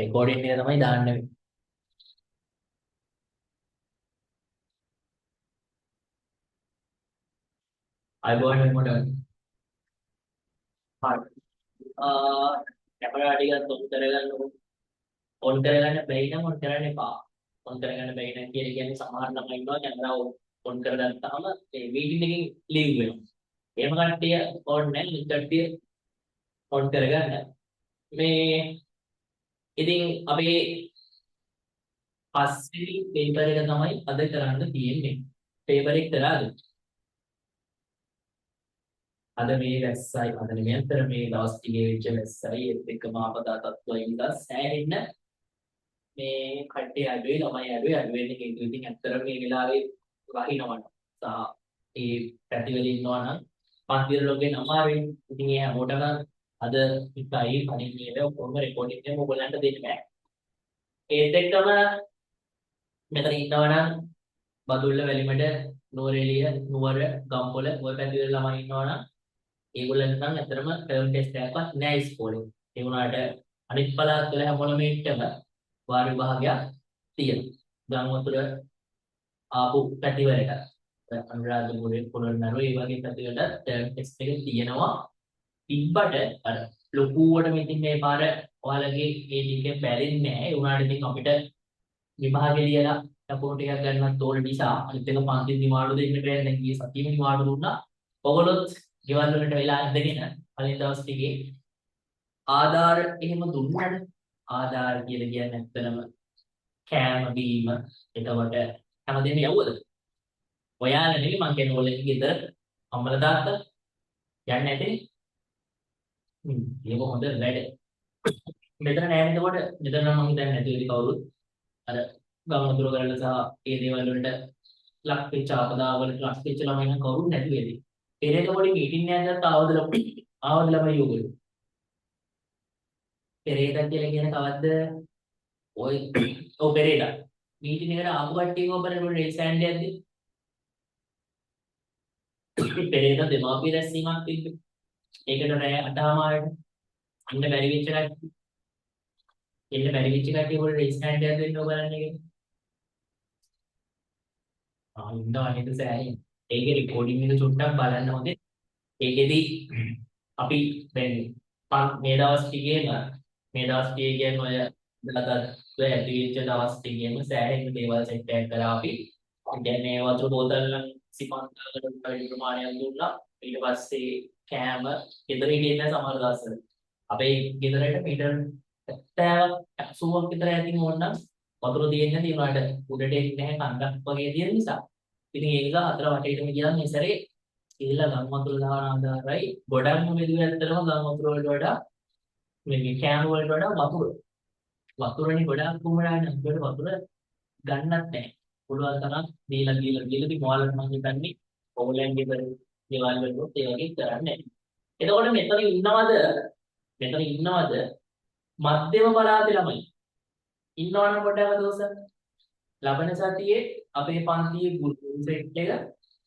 Recording එක තමයි දාන්න වෙන්නේ. අයිබෝන් වෙනකොට හරි. කැමරා ටික ඔන් කරගන්නකො. ඔන් කරගන්න බැරි නම් ඔන් කරන්න එපා. ඔන් කරගන්න බැරි නම් කියන්නේ සමහර ළමයි ඉන්නවා කැමරා ඔන් කරගත්තාම ඒ මීටින් එකෙන් ලීව් වෙනවා. එහෙම කට්ටිය ඕනේ නැහැ. කට්ටිය ඔන් කරගන්න. මේ ඉතින් අපේ පස්වෙනි පේපර් එක තමයි අද කරන්න තියෙන්නේ. පේපර් එක කරාද? අද මේ වැස්සයි අද නියන්තර මේ දවස් ටිකේ වෙච්ච වැස්සයි ඒත් එක්කම ආපදා තත්ත්වයෙන් ඉඳලා සෑහෙන්න මේ කට්ටිය අඩුවේ ළමයි අඩුවේ වෙන්නේ හේතුව ඉතින් ඇත්තටම මේ වෙලාවේ වහිනවන සහ ඒ පැතිවල ඉන්නවා නම් පන්තිවල ලොගෙන් අමාරුයි ඉතින් ඒ හැමෝටම අද ඉතයි පණිවිඩය ඔක්කොම රෙකෝඩින් එකම ඔයගොල්ලන්ට දෙන්න බෑ ඒත් එක්කම මෙතන ඉන්නවා නම් බදුල්ල වැලිමඩ නුවරඑළිය නුවර ගම්පොළ ඔය පැතිවල ළමයි ඉන්නවා නම් ඒගොල්ලන්ට නම් ඇත්තටම ටර්ම් ටෙස්ට් එකක්වත් නෑ ඉස්කෝලේ. ඒ වුණාට අනිත් පළාත් වල හැම මොනමේටම වාර විභාගයක් තියෙනවා. ගම්වතුර ආපු පැතිවලට අනුරාධපුරේ පොළොන්නරුව ඒ වගේ පැතිවලට ටර්ම් ටෙස්ට් එක තියෙනවා. තිබ්බට අර ලොකුවට මෙතින් මේ පාර ඔයාලගේ ඒ ටිකේ බැරින්නේ නෑ. ඒ වුණාට ඉතින් අපිට විභාගෙ ලියලා ලකුණු ටිකක් ගන්නත් ඕන නිසා අනිත් එක පන්ති නිවාඩු දෙන්න බැහැ. දැන් ගියේ සතියෙම නිවාඩු දුන්නා. ඔයගොල්ලොත් ගෙවල් වලට වෙලා ඉඳගෙන කලින් දවස් ටිකේ ආධාර එහෙම දුන්නාද ආධාර කියලා කියන්නේ ඇත්තනම කෑම බීම එතකොට හැමදේම යවුවද ඔයාලා නෙමෙයි මං කියන්නේ ඕලෙන් ගෙදර අම්මලා තාත්තා යන්නේ නැතේ ඒක හොඳ වැඩ මෙතන නෑ එතකොට මෙතන නම් මං හිතන්නේ නැති වෙලි කවුරුත් අර ගමනතුරු කරලා සහ ඒ දේවල් වලට ලක් වෙච්ච ආපදාවලට ලක් වෙච්ච ළමයි නම් කවුරුත් නැති වෙලි පෙරේත පොඩි මීටින් එකකට ආවද ළමයි ඔයගොල්ලෝ පෙරේත කියලා කියන කවද්ද ඔය ඔව් පෙරේත මීටින් එකට ආපු කට්ටියම බලන්න රේස් හෑන්ඩ් එකක් දෙන්න පෙරේත දෙමාපිය රැස්වීමක් තිබ්බේ ඒකට රෑ 8:00ට ඉන්න බැරි වෙච්ච කට්ටිය වල රේස් හෑන්ඩ් එකක් දෙන්න බලන්න ඒක ඉන්නවා නේද සෑහෙන ඒකේ රෙකෝඩින් එක චුට්ටක් බලන්න හොඳේ ඒකෙදි අපි දැන් මේ දවස් ටිකේම මේ දවස් ටිකේ කියන්නේ ඔය දලතත්ව ඇති වෙච්ච දවස් ටිකේම සෑහෙන දේවල් සෙට් එකක් කරා අපි. කියන්නේ වතුර බෝතල් නම් 25කට වැඩි ප්‍රමාණයක් දුන්නා. ඊට පස්සේ කෑම ගෙදර හිටියේ නැහැ සමහර දවස්වල. අපේ ගෙදරට මීටර් 70ක් 80ක් විතර ඇතින් ඕනනම් වතුර දෙන්නේ නැති උනාට උඩට එන්නේ නැහැ කන්දක් වගේ තියෙන නිසා. ඉතින් ඒ නිසා හතර වටේටම ගියා මේ සැරේ ඉහළ ගම් වතුර දාන ආධාරයි ගොඩක්ම මෙදුවේ ඇත්තටම ගම් වතුර වලට වඩා මේ කෑම වලට වඩා වතුරනේ ගොඩක් කුමරානේ අපිට වතුර ගන්නත් නැහැ. පුළුවන් තරම් දීලා ඉතින් මොහලට මම හිතන්නේ ඕගොල්ලන්ගේ දේවල් වලට ඒ වගේ කරන්නේ නැහැ. එතකොට මෙතන ඉන්නවද මධ්‍යම පළාතේ ළමයි? ඉන්නවනම් පොඩ්ඩක් දවස ලබන සතියේ අපේ පන්තියේ ගුරු සෙට් එක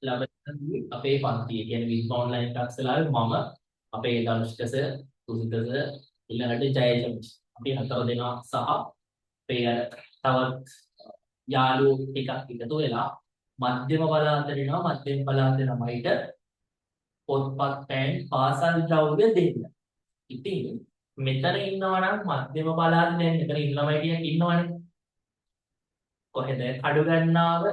ලබන සතියේ අපේ පන්තියේ කියන්නේ විත් ඔන්ලයින් ක්ලාස්ලාවේ මම අපේ ධනුෂ්ක සර් සුසිත සර් ඊළඟට ජයජම්ස් අපි හතර දෙනා සහ අපේ තවත් යාළුවෝ ටිකක් එකතු වෙලා මධ්‍යම පළාතට එනවා මධ්‍යම පළාතේ ළමයිට පොත්පත් පෑන් පාසල් ද්‍රව්‍ය දෙන්න. ඉතින් මෙතන ඉන්නවා නම් මධ්‍යම පළාතේ දැන් මෙතන ඉන්න ළමයි ටිකක් ඉන්නවනේ. කොහෙද? කඩුගන්නාව,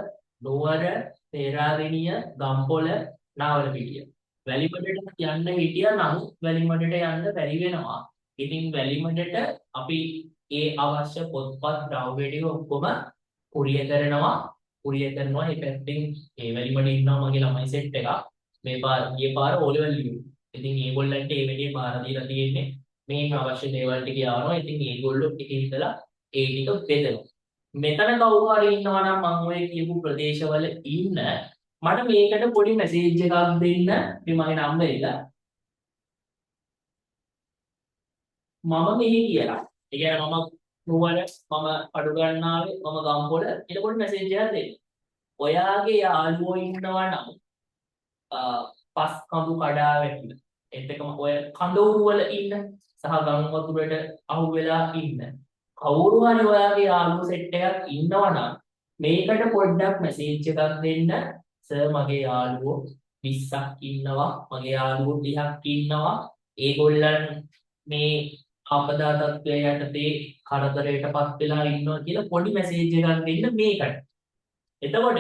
නුවර, පේරාදෙණිය, ගම්පොළ, නාවලපිටිය. වැලිමඩට යන්න හිටියා නම් වැලිමඩට යන්න බැරි වෙනවා. ඉතින් වැලිමඩට අපි ඒ අවශ්‍ය පොත්පත් ද්‍රව්‍ය ටික ඔක්කොම කුරියර් කරනවා. මේ පැත්තෙන් ඒ වැලිමඩ ඉන්නවා මගේ ළමයි සෙට් එකක්. මේ ගිය පාර O level ලියු. ඉතින් ඒගොල්ලන්ට මේ වෙලේ පාර දීලා තියෙන්නේ මේ අවශ්‍ය දේවල් ටික යවනවා. ඉතින් ඒගොල්ලෝ ටික ඉඳලා ඒ ටික බෙදනවා. මෙතන කවුරු හරි ඉන්නවා නම් මම ඔය කියපු ප්‍රදේශවල ඉන්න මට මේකට පොඩි මැසේජ් එකක් දෙන්න මේ මගේ නම්බර් එක මම මෙහි කියලා. ඒ කියන්නේ මම නුවර මම කඩුගන්නාවේ මම ගම්පොළ එතකොට මැසේජ් එකක් දෙන්න. ඔයාගේ යාළුවෝ ඉන්නවා නම් පස් කඳු කඩා වැටිලා එතකම ඔය කඳවුරු වල ඉන්න සහ ගම් වතුරට අහු වෙලා ඉන්න කවුරු හරි ඔයාගේ යාළුවෝ සෙට් එකක් ඉන්නවා නම් මේකට පොඩ්ඩක් මැසේජ් එකක් දෙන්න. සර් මගේ යාළුවෝ 20ක් ඉන්නවා. මගේ යාළුවෝ 30ක් ඉන්නවා. ඒගොල්ලන් මේ ආපදා තත්ත්වය යටතේ කරදරයටපත් වෙලා ඉන්නවා කියලා පොඩි මැසේජ් එකක් දෙන්න මේකට. එතකොට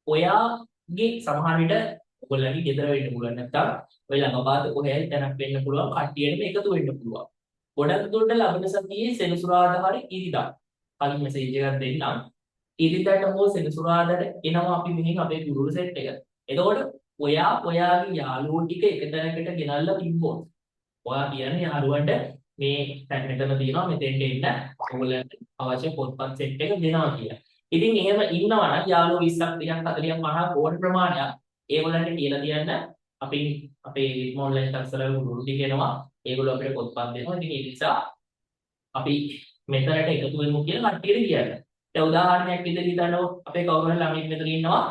ඔයාගේ සමහර විට ඔයගොල්ලන්ගේ ගෙදර වෙන්න පුළුවන් නැත්නම් ඔය ළඟපාත කොහේ හරි තැනක් වෙන්න පුළුවන් කට්ටියටම එකතු වෙන්න පුළුවන්. ගොඩක් දුරට ලබන සතියේ සෙනසුරාදා හරි ඉරිදා කලින් මෙසේජ් එකක් දෙන්නම්. ඉරිදාට හෝ සෙනසුරාදාට එනවා අපි මෙහෙන් අපේ ගුරු සෙට් එක. එතකොට ඔයාගේ යාළුවෝ ටික එක තැනකට ගෙනල්ලා තිබ්බොත් ඔයා කියන්නේ යාළුවන්ට මේ තැන මෙතන තියෙනවා මෙතෙන්ට එන්න ඔයගොල්ලන්ට අවශ්‍ය පොත්පත් සෙට් එක දෙනවා කියලා. ඉතින් එහෙම ඉන්නවා නම් යාළුවෝ 20ක් 30ක් 40ක් 50ක් ඕන ප්‍රමාණයක් ඒගොල්ලන්ට කියලා තියන්න අපි අපේ ඔන්ලයින් ක්ලාස්වල ගුරු ටික එනවා. ඒගොල්ලෝ අපිට පොත්පත් දෙනවා. ඉතින් ඒ නිසා අපි මෙතනට එකතු වෙමු කියලා කට්ටියට කියන්න. දැන් උදාහරණයක් විදිහට හිතන්නකො අපේ කවුරු හරි ළමෙක් මෙතන ඉන්නවා.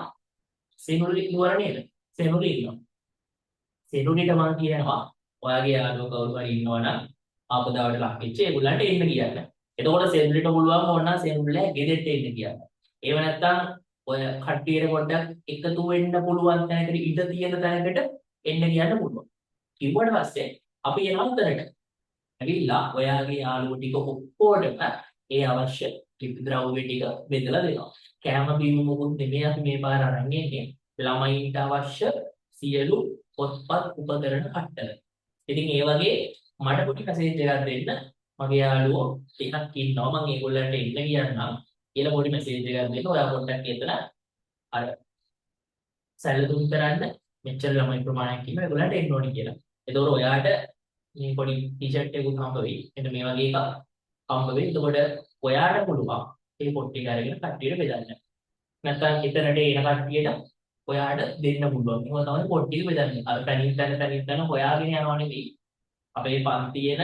සෙනුරි නුවර නේද? සෙනුරි ඉන්නවා. සෙනුරිට මම කියනවා ඔයාගේ යාළුවෝ කවුරු හරි ඉන්නවා නම් ආපදාවට ලක් වෙච්ච ඒගොල්ලන්ට එන්න කියන්න. එතකොට සෙනුරිට පුළුවන් ඕනනම් සෙනුරිලා ගෙදෙට්ට එන්න කියන්න. ඒව නැත්තම් ඔය කට්ටියට පොඩ්ඩක් එකතු වෙන්න පුළුවන් තැනකට ඉඳ තියෙන තැනකට එන්න කියන්න පුළුවන්. කිව්වට පස්සේ අපි යනවා උඩරට. ඇවිල්ලා ඔයාගේ යාළුවෝ ටික ඔක්කොටම ඒ අවශ්‍ය ද්‍රව්‍ය ටික බෙදලා දෙනවා. කෑම බීම මොකුත් නෙමෙයි අපි මේ පාර අරන් එන්නේ. ළමයින්ට අවශ්‍ය සියලු පොත්පත් උපකරණ කට්ටල. ඉතින් ඒ වගේ මට පොඩි මැසේජ් එකක් දෙන්න. මගේ යාළුවෝ ටිකක් ඉන්නවා මම ඒගොල්ලන්ට එන්න කියන්නම් කියලා පොඩි මැසේජ් එකක් දෙන්න. ඔයා පොඩ්ඩක් එතන අර සැලසුම් කරන්න මෙච්චර ළමයි ප්‍රමාණයක් ඉන්නවා ඒගොල්ලන්ට එන්න ඕනේ කියලා. එතකොට ඔයාට මේ පොඩි ටී-ෂර්ට් එකක් හම්බ වෙයි. එන්න මේ වගේ එකක් හම්බ වෙයි. එතකොට ඔයාට පුළුවන් මේ පොට් එක අරගෙන කට්ටියට බෙදන්න. නැත්නම් එතනට එන කට්ටියට ඔයාට දෙන්න පුළුවන්. ඒක තමයි පොට් එක බෙදන්නේ. අර තනින් තන හොයාගෙන යනවා නෙවෙයි. අපේ පන්තියේන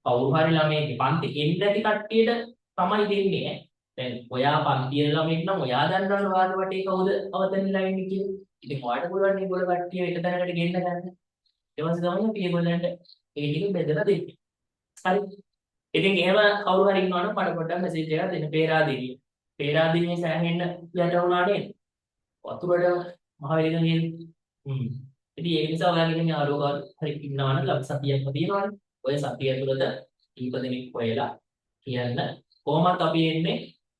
කවුරු හරි ළමයෙක් පන්ති එන්න ඇති කට්ටියට තමයි දෙන්නේ. දැන් ඔයා පන්තියේ ළමෙක් නම් ඔයා දන්නවනේ ඔයාගේ වටේ කවුද අවතන්ලා ඉන්නේ කියලා. ඉතින් ඔයාට පුළුවන් මේගොල්ලෝ කට්ටිය එක තැනකට ගෙන්න ගන්න. ඊට පස්සේ තමයි අපි ඒගොල්ලන්ට ඒ ටික බෙදලා දෙන්නේ. හරි. ඉතින් එහෙම කවුරු හරි ඉන්නවනම් මට පොඩ්ඩක් මැසේජ් එකක් දෙන්න. පේරාදෙනිය. පේරාදෙනිය සෑහෙන්න යට වුණා නේද? වතුරට මහ වේගයෙන් ඉතින් ඒ නිසා ඔයාගේ යාළුවෝ හරි ඉන්නවනම් ලබ සතියක්ම තියෙනවනේ. ඔය සතිය ඇතුළත කීප දෙනෙක් හොයලා කියන්න. කොහොමත් අපි එන්නේ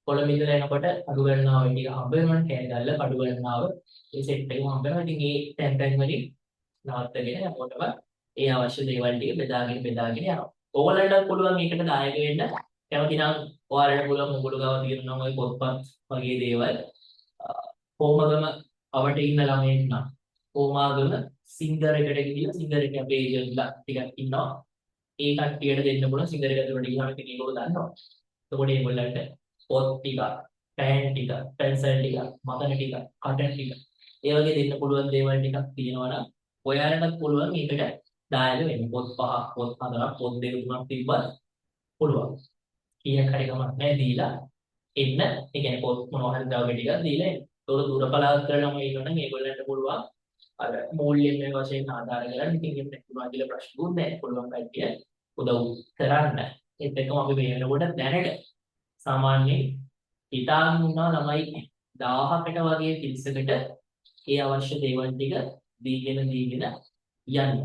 කොළඹ ඉඳලා එනකොට අඩු ගණනාව ටික හම්බ වෙනවනේ. කෑගල්ල අඩු ගණනාව ඒ සෙට් එකම හම්බ වෙනවා. ඉතින් ඒ තැන් වලින් නවත්තගෙන යනකොටම ඒ අවශ්‍ය දේවල් ටික බෙදාගෙන යනවා. ඕගොල්ලන්ට පුළුවන් ඒකට දායක වෙන්න. කැමති නම් ඔයාලට පුළුවන් ඔයගොල්ලෝ ගාව තියෙනවා ඔය පොත්පත් වගේ දේවල්. කොහොමදම අවට ඉන්න ළමයෙක් නම් කොහොමාගම සිංගර් එකට ගිහිල්ලා සිංගර් එකේ අපේ ඒජන්ට්ලා ටිකක් ඉන්නවා. ඒ කට්ටියට දෙන්න පුළුවන් සිංගර් එකට උඩට ගියාම ඉතින් ඒගොල්ලෝ දන්නවා. එතකොට ඒගොල්ලන්ට පොත් ටික, පෑන් ටික, පෙන්සල් ටික, මතන ටික, කටන් ටික ඒ වගේ දෙන්න පුළුවන් දේවල් ටිකක් තියෙනවා නම් ඔයාලටත් පුළුවන් ඒකට දායක වෙන්න. පොත් 5ක්, පොත් 4ක්, පොත් 2 3ක් තිබ්බත් පුළුවන්. කීයක් හරි ගමක් නැහැ දීලා එන්න. ඒ කියන්නේ පොත් මොනවා හරි ද්‍රව්‍ය ටිකක් දීලා එන්න. ඒතකොට දුර පළාත් කරනම ඉන්නවනම් ඒගොල්ලන්ට පුළුවන් අර මූල්‍යමය වශයෙන් ආධාර කරලා ඉතින් එහෙම නැතුණා කියලා ප්‍රශ්නකුත් නැහැ. පුළුවන් කට්ටිය උදව් කරන්න. ඒත් එක්කම අපි මේ වෙනකොට දැනට සාමාන්‍යයෙන් හිතාගෙන ඉන්නවා ළමයි 1000කට වගේ පිරිසකට ඒ අවශ්‍ය දේවල් ටික දීගෙන යන්න.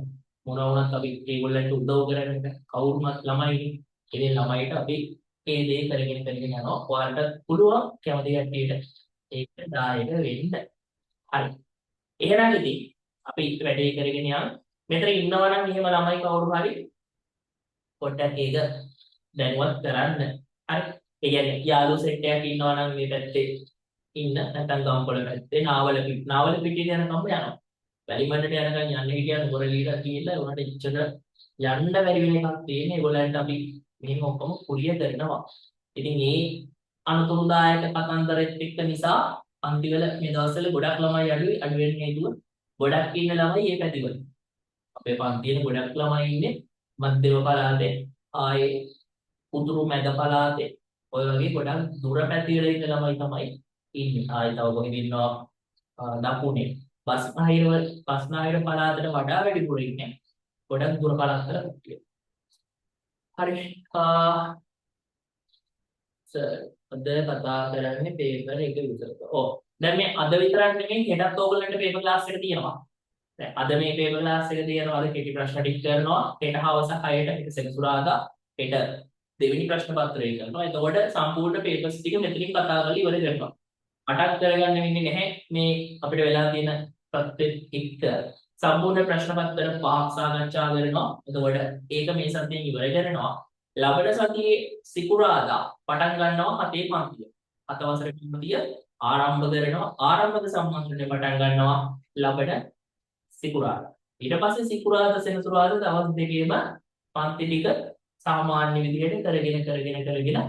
මොනවා වුණත් අපි ඒගොල්ලන්ට උදව් කරන්නේ කවුරුමත් ළමයි. ඉතින් ළමයිට අපි ඒ දේ කරගෙන යනවා. ඔයාලට පුළුවන් කැමති කට්ටියට ඒක දායක වෙන්න. හරි. එහෙනම් ඉතින් අපි වැඩේ කරගෙන යමු. මෙතන ඉන්නවා නම් එහෙම ළමයි කවුරු හරි පොඩ්ඩක් ඒක දැනුවත් කරන්න. හරි. ඒ කියන්නේ යාළුවෝ සෙට් එකක් ඉන්නවා නම් මේ පැත්තේ ඉන්න නැත්නම් ගම්පොළ පැත්තේ නාවල පිටියට යනකම් යනවා. වැලිමඩට යනකම් යන්න හිටියන මොරලීට කියලා උනට ඉච්චර යන්න බැරි වෙන එකක් තියෙන. ඒගොල්ලන්ට අපි මෙහෙම ඔක්කොම කුලිය කරනවා. ඉතින් මේ අනුතුරුදායක කතන්දරෙත් එක්ක නිසා පන්තිවල මේ දවස්වල ගොඩක් ළමයි අඩු වෙන හේතුව ගොඩක් ඉන්න ළමයි මේ පැතිවල. අපේ පන්තියේ ගොඩක් ළමයි ඉන්නේ මධ්‍යම පළාතේ, ආයේ උතුරු මැද පළාතේ, ඔය වගේ ගොඩක් දුර පැතිවල ඉන්න ළමයි තමයි ඉන්නේ. ආයේ තව කොහෙද ඉන්නවා දකුණේ බස්නාහිර පළාතට වඩා වැඩිපුර ඉන්නේ ගොඩක් දුර පළාත්වල කට්ටිය. හරි සර් අද කතා කරන්නේ පේපර් එක විතරද? ඔව්. දැන් මේ අද විතරක් නෙමෙයි හෙටත් ඕගොල්ලන්ට පේපර් ක්ලාස් එක තියෙනවා. දැන් අද මේ පේපර් ක්ලාස් එක තියෙනවා. අද කෙටි ප්‍රශ්න ටික කරනවා. හෙට හවස 6ට හෙට සෙනසුරාදා හෙට දෙවෙනි ප්‍රශ්න පත්‍රය කරනවා. එතකොට සම්පූර්ණ පේපර්ස් ටික මෙතනින් කතා කරලා ඉවර කරනවා. අටක් කරගන්න වෙන්නේ නැහැ මේ අපිට වෙලා තියෙන ප්‍රත්‍යත් එක්ක සම්පූර්ණ ප්‍රශ්න පත්‍ර පහක් සාකච්ඡා කරනවා. එතකොට ඒක මේ සතියෙන් ඉවර කරනවා. ලබන සතියේ සිකුරාදා පටන් ගන්නවා 7 පන්තිය. 7 වසරේ පන්තිය ආරම්භ කරනවා. ආරම්භක සම්මන්ත්‍රණය පටන් ගන්නවා ලබන සිකුරාදා. ඊට පස්සේ සිකුරාදා සෙනසුරාදා දවස් දෙකේම පන්ති ටික සාමාන්‍ය විදිහට කරගෙන යනවා.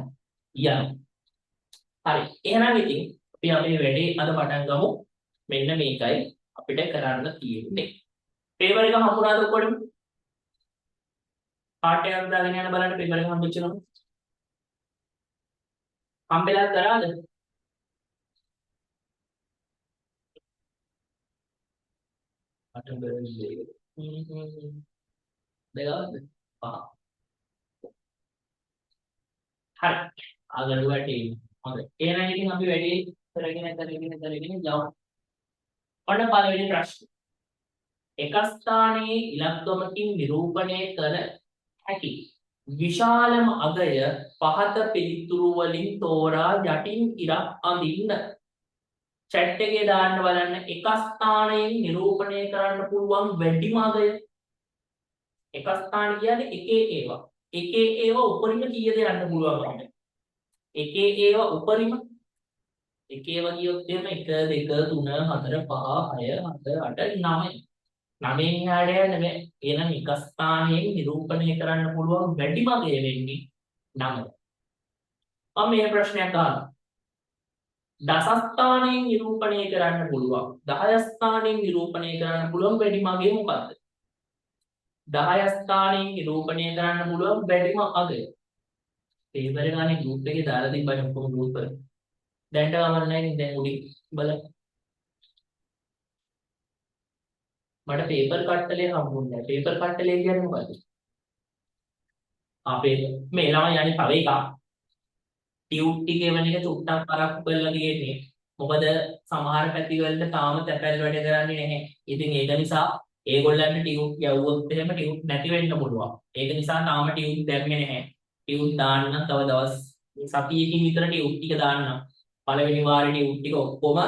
හරි. එහෙනම් ඉතින් අපි අපේ වැඩේ අද පටන් ගමු. මෙන්න මේකයි අපිට කරන්න තියෙන්නේ. පේපර් එක හම්බුණාද ඔක්කොටම? පාඩයක් දාගෙන යන බලන්න පේපර් එක හම්බෙච්ච නම. හම්බෙලා කරාද? අට බැලුවේ. දෙකවද? පහ. හරි. ආගලුවට එන්න. හොඳයි. එහෙනම් ඉතින් අපි වැඩේ කරගෙන යමු. ඔන්න පළවෙනි ප්‍රශ්නේ. එක ස්ථානයේ ඉලක්කමකින් නිරූපණය කර හැකි විශාලම අගය පහත පිළිතුරු වලින් තෝරා යටින් ඉරක් අඳින්න. chat එකේ දාන්න බලන්න එක ස්ථානයෙන් නිරූපණය කරන්න පුළුවන් වැඩිම අගය. එක ස්ථාන කියන්නේ එකේ ඒවා. එකේ ඒවා උපරිම කීයද යන්න පුළුවන් අපිට. එකේ ඒවා උපරිම එකේ ඒවා කියොත් එහෙම 1 2 3 4 5 6 7 8 9 9න් එහාට යන්නේ මේ එනම් එක ස්ථානයෙන් නිරූපණය කරන්න පුළුවන් වැඩිම අගය වෙන්නේ 9. මම මේ ප්‍රශ්නයක් අහනවා. දස ස්ථානයෙන් නිරූපණය කරන්න පුළුවන් 10 ස්ථානයෙන් නිරූපණය කරන්න පුළුවන් වැඩිම අගය මොකක්ද? 10 ස්ථානයෙන් නිරූපණය කරන්න පුළුවන් වැඩිම අගය. පේපර් එක ගානේ ගෲප් එකේ දාලා තිබ්බනේ ඔක්කොම ගෲප් වල. දැන්ට ගමන් නැහැ නේද? දැන් උඩින් බලන්න. මට පේපර් කට්ටලේ හම්බුන්නේ නැහැ. පේපර් කට්ටලේ කියන්නේ මොකද්ද? අපේ මේ ළමයි යන්නේ තව එකක්. ටියුට් ටිකේ වෙන එක චුට්ටක් පරක්කු කරලා තියෙන්නේ. මොකද සමහර පැති වලට තාම තැපැල් වැඩ කරන්නේ නැහැ. ඉතින් ඒක නිසා ඒගොල්ලන්ට ටියුට් යවුවොත් එහෙම ටියුට් නැති වෙන්න පුළුවන්. ඒක නිසා තාම ටියුට් දැම්මේ නැහැ. ටියුට් දාන්න තව දවස් සතියකින් විතර ටියුට් ටික දාන්න. පළවෙනි වාරේ ටියුට් ටික ඔක්කොම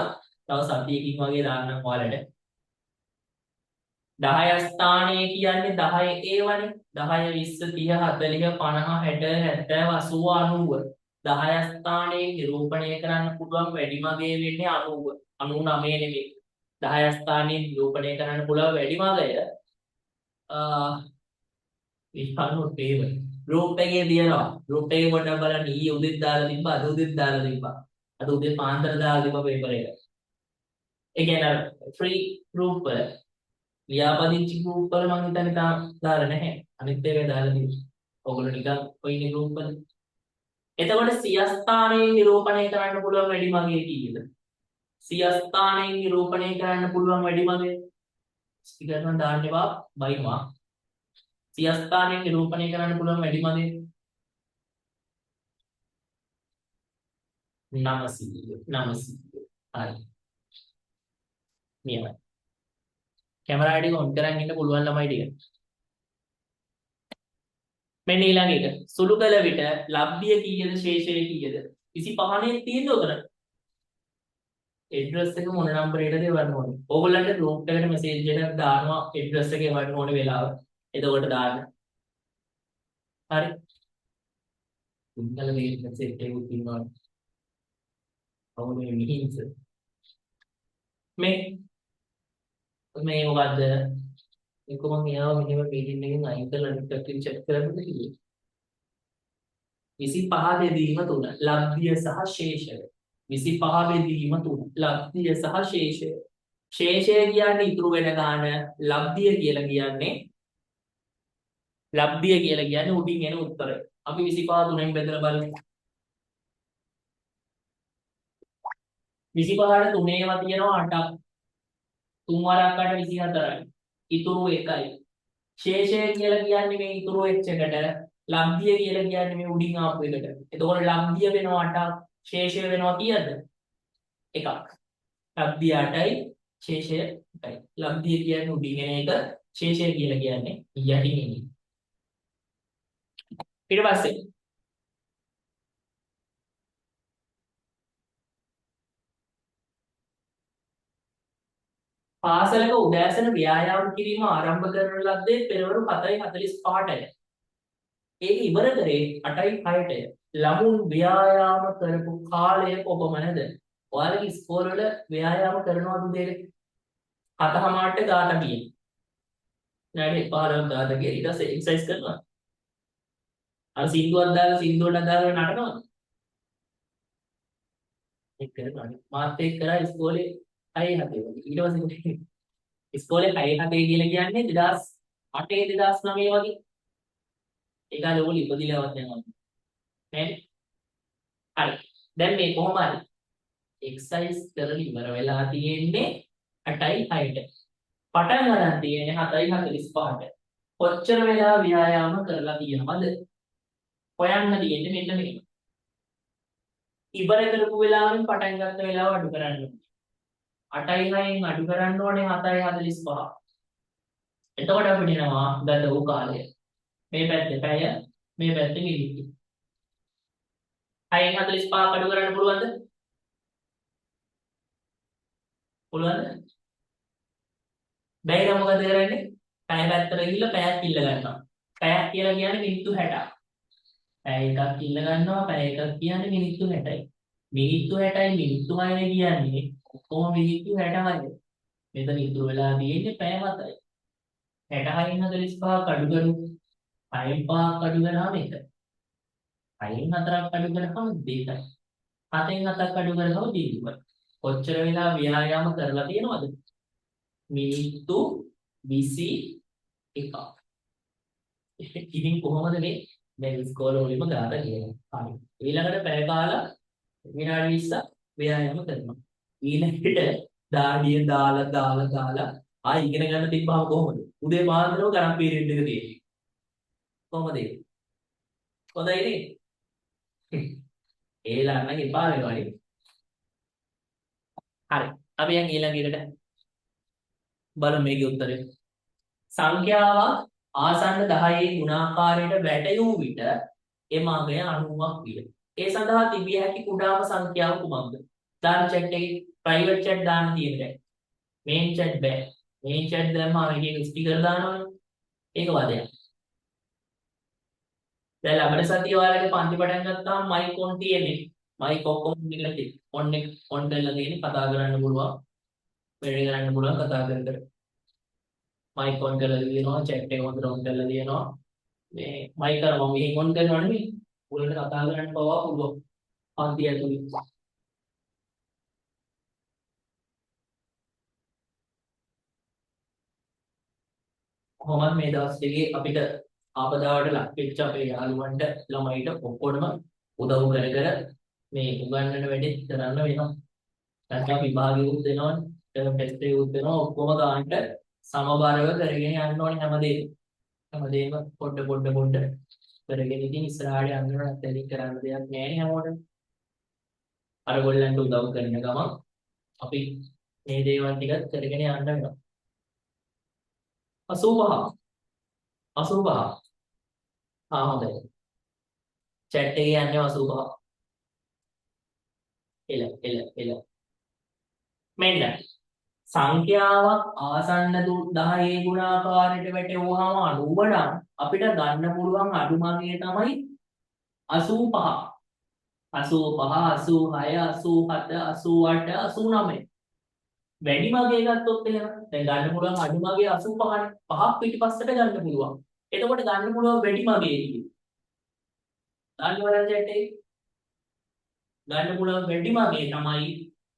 තව සතියකින් වගේ දාන්න ඔයාලට. 10 ස්ථානයේ කියන්නේ 10 ඒවනේ 10 20 30 40 50 60 70 80 90 10 ස්ථානයේ නිරූපණය කරන්න පුළුවන් වැඩිම අගය වෙන්නේ 90 99 නෙමෙයි 10 ස්ථානයේ නිරූපණය කරන්න පුළුවන් වැඩිම අගය විස්තරොත් පේවයි ගෲප් එකේ තියෙනවා ගෲප් එකේ පොඩ්ඩක් බලන්න ඊයේ උදේත් දාලා තිබ්බා අද උදේත් දාලා තිබ්බා අද උදේ පාන්දර දාලා තිබ්බා පේපර් එක ඒ කියන්නේ ෆ්‍රී ගෲප් වල ලියාපදිංචි ගෲප් වල මම හිතන්නේ තාම දාලා නැහැ. අනිත් ඒවා දාලා තියෙනවා. ඔයගොල්ලෝ නිකන් ඔය ඉන්නේ ගෲප් වල. එතකොට සිය ස්ථානයෙන් නිරූපණය කරන්න පුළුවන් වැඩිම අගය කීයද? සිය ස්ථානයෙන් නිරූපණය කරන්න පුළුවන් වැඩිම අගය. ස්ටිකර් නම් දාන්න එපා බයිනවා. සිය ස්ථානයෙන් නිරූපණය කරන්න පුළුවන් වැඩිම අගය 900. හරි. නියමයි. කැමරා එක ඔන් කරන් ඉන්න පුළුවන් ළමයි ටික. මෙන්න ඊළඟ එක. සුළු කළ විට ලබ්ධිය කීයද ශේෂය කීයද? 25 නේ තියෙන්නේ උතන. ඇඩ්‍රස් එක මොන නම්බරයකටද එවන්න ඕනේ? ඕගොල්ලන්ට ගෲප් එකට මෙසේජ් එකක් දානවා ඇඩ්‍රස් එක එවන්න ඕනේ වෙලාව. එතකොට දාන්න. හරි. සිංහල මේක සෙට් එකක් තියෙනවා. අවුනේ මිහින්ස. මේ මොකද්ද? ඒක මම යාව මෙහෙම මීටින් එකෙන් අයින් කරලා රිට්‍රීට් චෙක් කරන්න කිව්වේ. 25 බෙදීම 3 ලබ්ධිය සහ ශේෂය. 25 බෙදීම 3 ලබ්ධිය සහ ශේෂය. ශේෂය කියන්නේ ඉතුරු වෙන ගාන ලබ්ධිය කියලා කියන්නේ උඩින් එන උත්තරය. අපි 25 3ෙන් බෙදලා බලමු. 25ට 3 ඒවා තියෙනවා 8ක්. 3 වරක් 8 24යි. ඉතුරු 1යි. ශේෂය කියලා කියන්නේ මේ ඉතුරු වෙච්ච එකට ලම්බිය කියලා කියන්නේ මේ උඩින් ආපු එකට. එතකොට ලම්බිය වෙනවා 8ක්, ශේෂය වෙනවා කීයද? එකක්. ලම්බිය 8යි, ශේෂය 1යි. ලම්බිය කියන්නේ උඩින් එන එක, ශේෂය කියලා කියන්නේ යටින් එන එක. ඊට පස්සේ පාසලක උදෑසන ව්‍යායාම කිරීම ආරම්භ කරන ලද්දේ පෙරවරු 7:45ටය. ඒක ඉවර කරේ 8:06ටය. ළමුන් ව්‍යායාම කරපු කාලය කොපමණද? ඔයාලගේ ඉස්කෝලේ වල ව්‍යායාම කරනවද දෙයක්? 7:00ට දාලා ගියේ. නෑනේ 15ක් දාලා ගියේ. ඊට පස්සේ එක්සර්සයිස් කරනවා. අර සින්දුවක් දාලා සින්දුවට දාලා නටනවා. ඒක කරනවා. මාත් එක්ක කරා ඉස්කෝලේ 6:00 වගේ. ඊට පස්සේ ඉස්කෝලේ 6:00 කියලා කියන්නේ 2008 2009 වගේ. ඒ කාලේ ඕගොල්ලෝ ඉපදිලවත් යනවා. නේද? හරි. දැන් මේ කොහොම හරි එක්සර්සයිස් කරලා ඉවර වෙලා තියෙන්නේ 8:06ට. පටන් ගන්න තියෙන්නේ 7:45ට. කොච්චර වෙලා ව්‍යායාම කරලා තියෙනවද? හොයන්න තියෙන්නේ මෙන්න මේක. ඉවර කරපු වෙලාවෙන් පටන් ගන්න වෙලාව අඩු කරන්න ඕනේ. 8:06න් අඩු කරන්න ඕනේ 7:45. එතකොට අපිට එනවා ගත වූ කාලය. මේ පැත්තේ පැය, මේ පැත්තේ මිනිත්තු. 6:45ක් අඩු කරන්න පුළුවන්ද? පුළුවන්ද? බැරි නම් මොකද කරන්නේ? පැය පැත්තට ගිහිල්ලා පැයක් ඉල්ල ගන්නවා. පැයක් කියලා කියන්නේ මිනිත්තු 60ක්. පැය එකක් ඉල්ල ගන්නවා, පැය එකක් කියන්නේ මිනිත්තු 60යි. මිනිත්තු 60යි මිනිත්තු 6යි කියන්නේ ඔක්කොම මිනිත්තු 66යි. මෙතන ඉතුරු වෙලා තියෙන්නේ පැය 7යි. 66න් 45ක් අඩු කරමු. 6න් 5ක් අඩු කරාම 1. 6න් 4ක් අඩු කරාම 2යි. 7න් 7ක් අඩු කරාම 0යි. කොච්චර වෙලා ව්‍යායාම කරලා තියෙනවද? මිනිත්තු 21ක්. ඉතින් කොහොමද මේ දැන් ඉස්කෝලේ වලින්ම දාලා කියන්නේ. හරි. ඊළඟට පැය කාලා විනාඩි 20ක් ව්‍යායාම කරනවා. ඊළඟට දාඩිය දාලා ආ ඉගෙන ගන්න තිබ්බම කොහොමද? උදේ පාන්දරම ගණන් පීරියඩ් එක තියෙන්නේ. කොහොමද ඒක? හොඳයි නේ? ඒලා නම් එපා වෙනවා නේ. හරි. අපි යන් ඊළඟට බලමු මේකේ උත්තරය. සංඛ්‍යාවක් ආසන්න 10 ගුණාකාරයට වැටයූ විට එම අගය 90ක් විය. ඒ සඳහා තිබිය හැකි කුඩාම සංඛ්‍යාව කුමක්ද? දාන chat එකේ private chat දාන්න තියෙන්නේ. main chat බෑ. main chat දැම්මම එකේ ස්ටිකර් දානවනේ. ඒක වදයක්. දැන් ලබන සතිය ඔයාලගේ පන්ති පටන් ගත්තාම මයික් ඔන් තියෙන්නේ. මයික් ඔක්කොම නිකන් ඔන් එක ඔන් කරලා තියෙන්නේ කතා කරන්න පුළුවන්. වැඩ කරන්න පුළුවන් කතා කර. මයික් ඔන් කරලා තියෙනවා chat එක හොඳට ඔන් කරලා තියෙනවා. මේ මයික් අර මම මෙහෙන් ඔන් කරනවා නෙමෙයි. උගලන්ට කතා කරන්න පවා පුළුවන්. පන්ති ඇතුලේ. කොහොමද මේ දවස් දෙකේ අපිට ආපදාවට ලක් වෙච්ච අපේ යාළුවන්ට ළමයිට ඔක්කොටම උදව් කර මේ උගන්වන වැඩේ කරන්න වෙනවා. නැත්නම් විභාගෙකුත් වෙනවනේ, ටර්ම් ටෙස්ට් එකකුත් වෙනවා. ඔක්කොම ගන්නට සමබරව කරගෙන යන්න ඕනේ හැමදේම පොඩ කරගෙන ඉතින් ඉස්සරහට යන්න ඕනේ. නැත්නම් කරන්න දෙයක් නැහැ හැමෝටම. අර ගොල්ලන්ට උදව් කරන ගමන් අපි මේ දේවල් ටිකත් කරගෙන යන්න වෙනවා. 85 හොඳයි. chat එකේ යන්නේ 85. එල. මෙන්න සංඛ්‍යාවක් ආසන්න 10 ගුණාකාරයට වැටෙවුවාම 90 නම් අපිට ගන්න පුළුවන් අඩුම අගය තමයි 85. 85, 86, 87, 88, 89. වැඩිම අගය ගත්තොත් එහෙම දැන් ගන්න පුළුවන් අඩුම අගය 85නේ. 5ක් පිටිපස්සට ගන්න පුළුවන්. එතකොට ගන්න පුළුවන් වැඩිම අගය කීයද? දාන්න බලන්න chat එකේ. ගන්න පුළුවන් වැඩිම අගය තමයි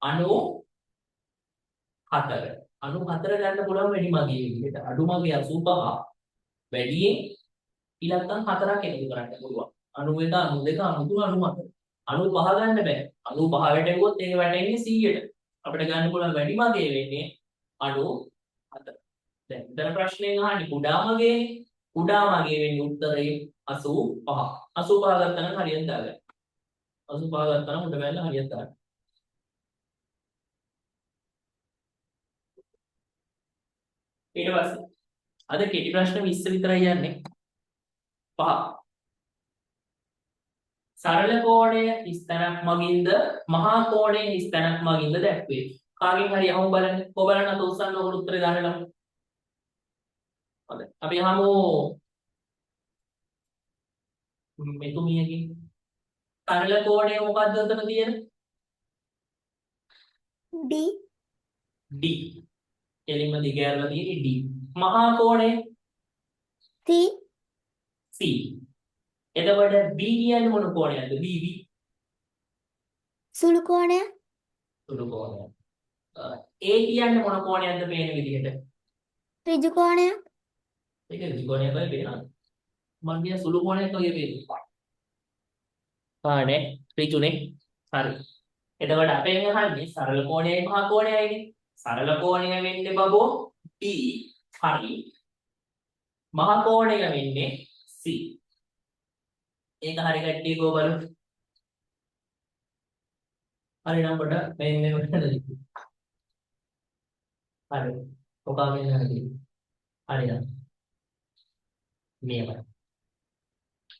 94. 94 ගන්න පුළුවන් වැඩිම අගය විදිහට. අඩුම අගය 85. වැඩියෙන් ඉලක්කම් 4ක් එකතු කරන්න පුළුවන්. 91, 92, 93, 94. 95 ගන්න බෑ. 95 වැටෙවුවොත් ඒක වැටෙන්නේ 100ට. අපිට ගන්න පුළුවන් වැඩිම අගය වෙන්නේ 94. දැන් මෙතන ප්‍රශ්නේ අහන්නේ කුඩාම අගයනේ. උඩා මගේ වෙන්නේ උත්තරේ 85. 85 ගත්තා නම් හරියට දාගන්න. 85 ගත්තා නම් උඩ වැල්ල හරියට දාගන්න. ඊට පස්සේ අද කෙටි ප්‍රශ්න 20 විතරයි යන්නේ. 5. සරල කෝණය ස්තනක් මගින්ද මහා කෝණය ස්තනක් මගින්ද දැක්වේ. කාගෙන් හරි අහමු බලන්න. කො බලන්න අත උස්සන්න ඔකට උත්තරේ දාන්න ලමු. හොඳයි. අපි අහමු මෙතුමියකින්. සරල කෝණය මොකක්ද උතන තියෙන? D D. එළින්ම දිග ඇරලා තියෙන්නේ D. මහා කෝණය C C. එතකොට B කියන්නේ මොන කෝණයක්ද? BB. සුළු කෝණය සුළු කෝණයක්. A කියන්නේ මොන කෝණයක්ද පේන විදිහට? ඍජු කෝණය ඒක ඍජු කෝණයක් වගේ පේනවා. මම කියන සුළු කෝණයක් වගේ පේනවා. කානේ ඍජුනේ. හරි. එතකොට අපෙන් අහන්නේ සරල කෝණයයි මහා කෝණයයිනේ. සරල කෝණය වෙන්නේ බබෝ B. හරි. මහා කෝණය වෙන්නේ C. ඒක හරි කට්ටිය කෝ බලමු. හරි නම් කොට මේ වලට හරි. ඔකාගෙන් හරි. හරි නම්. මේව.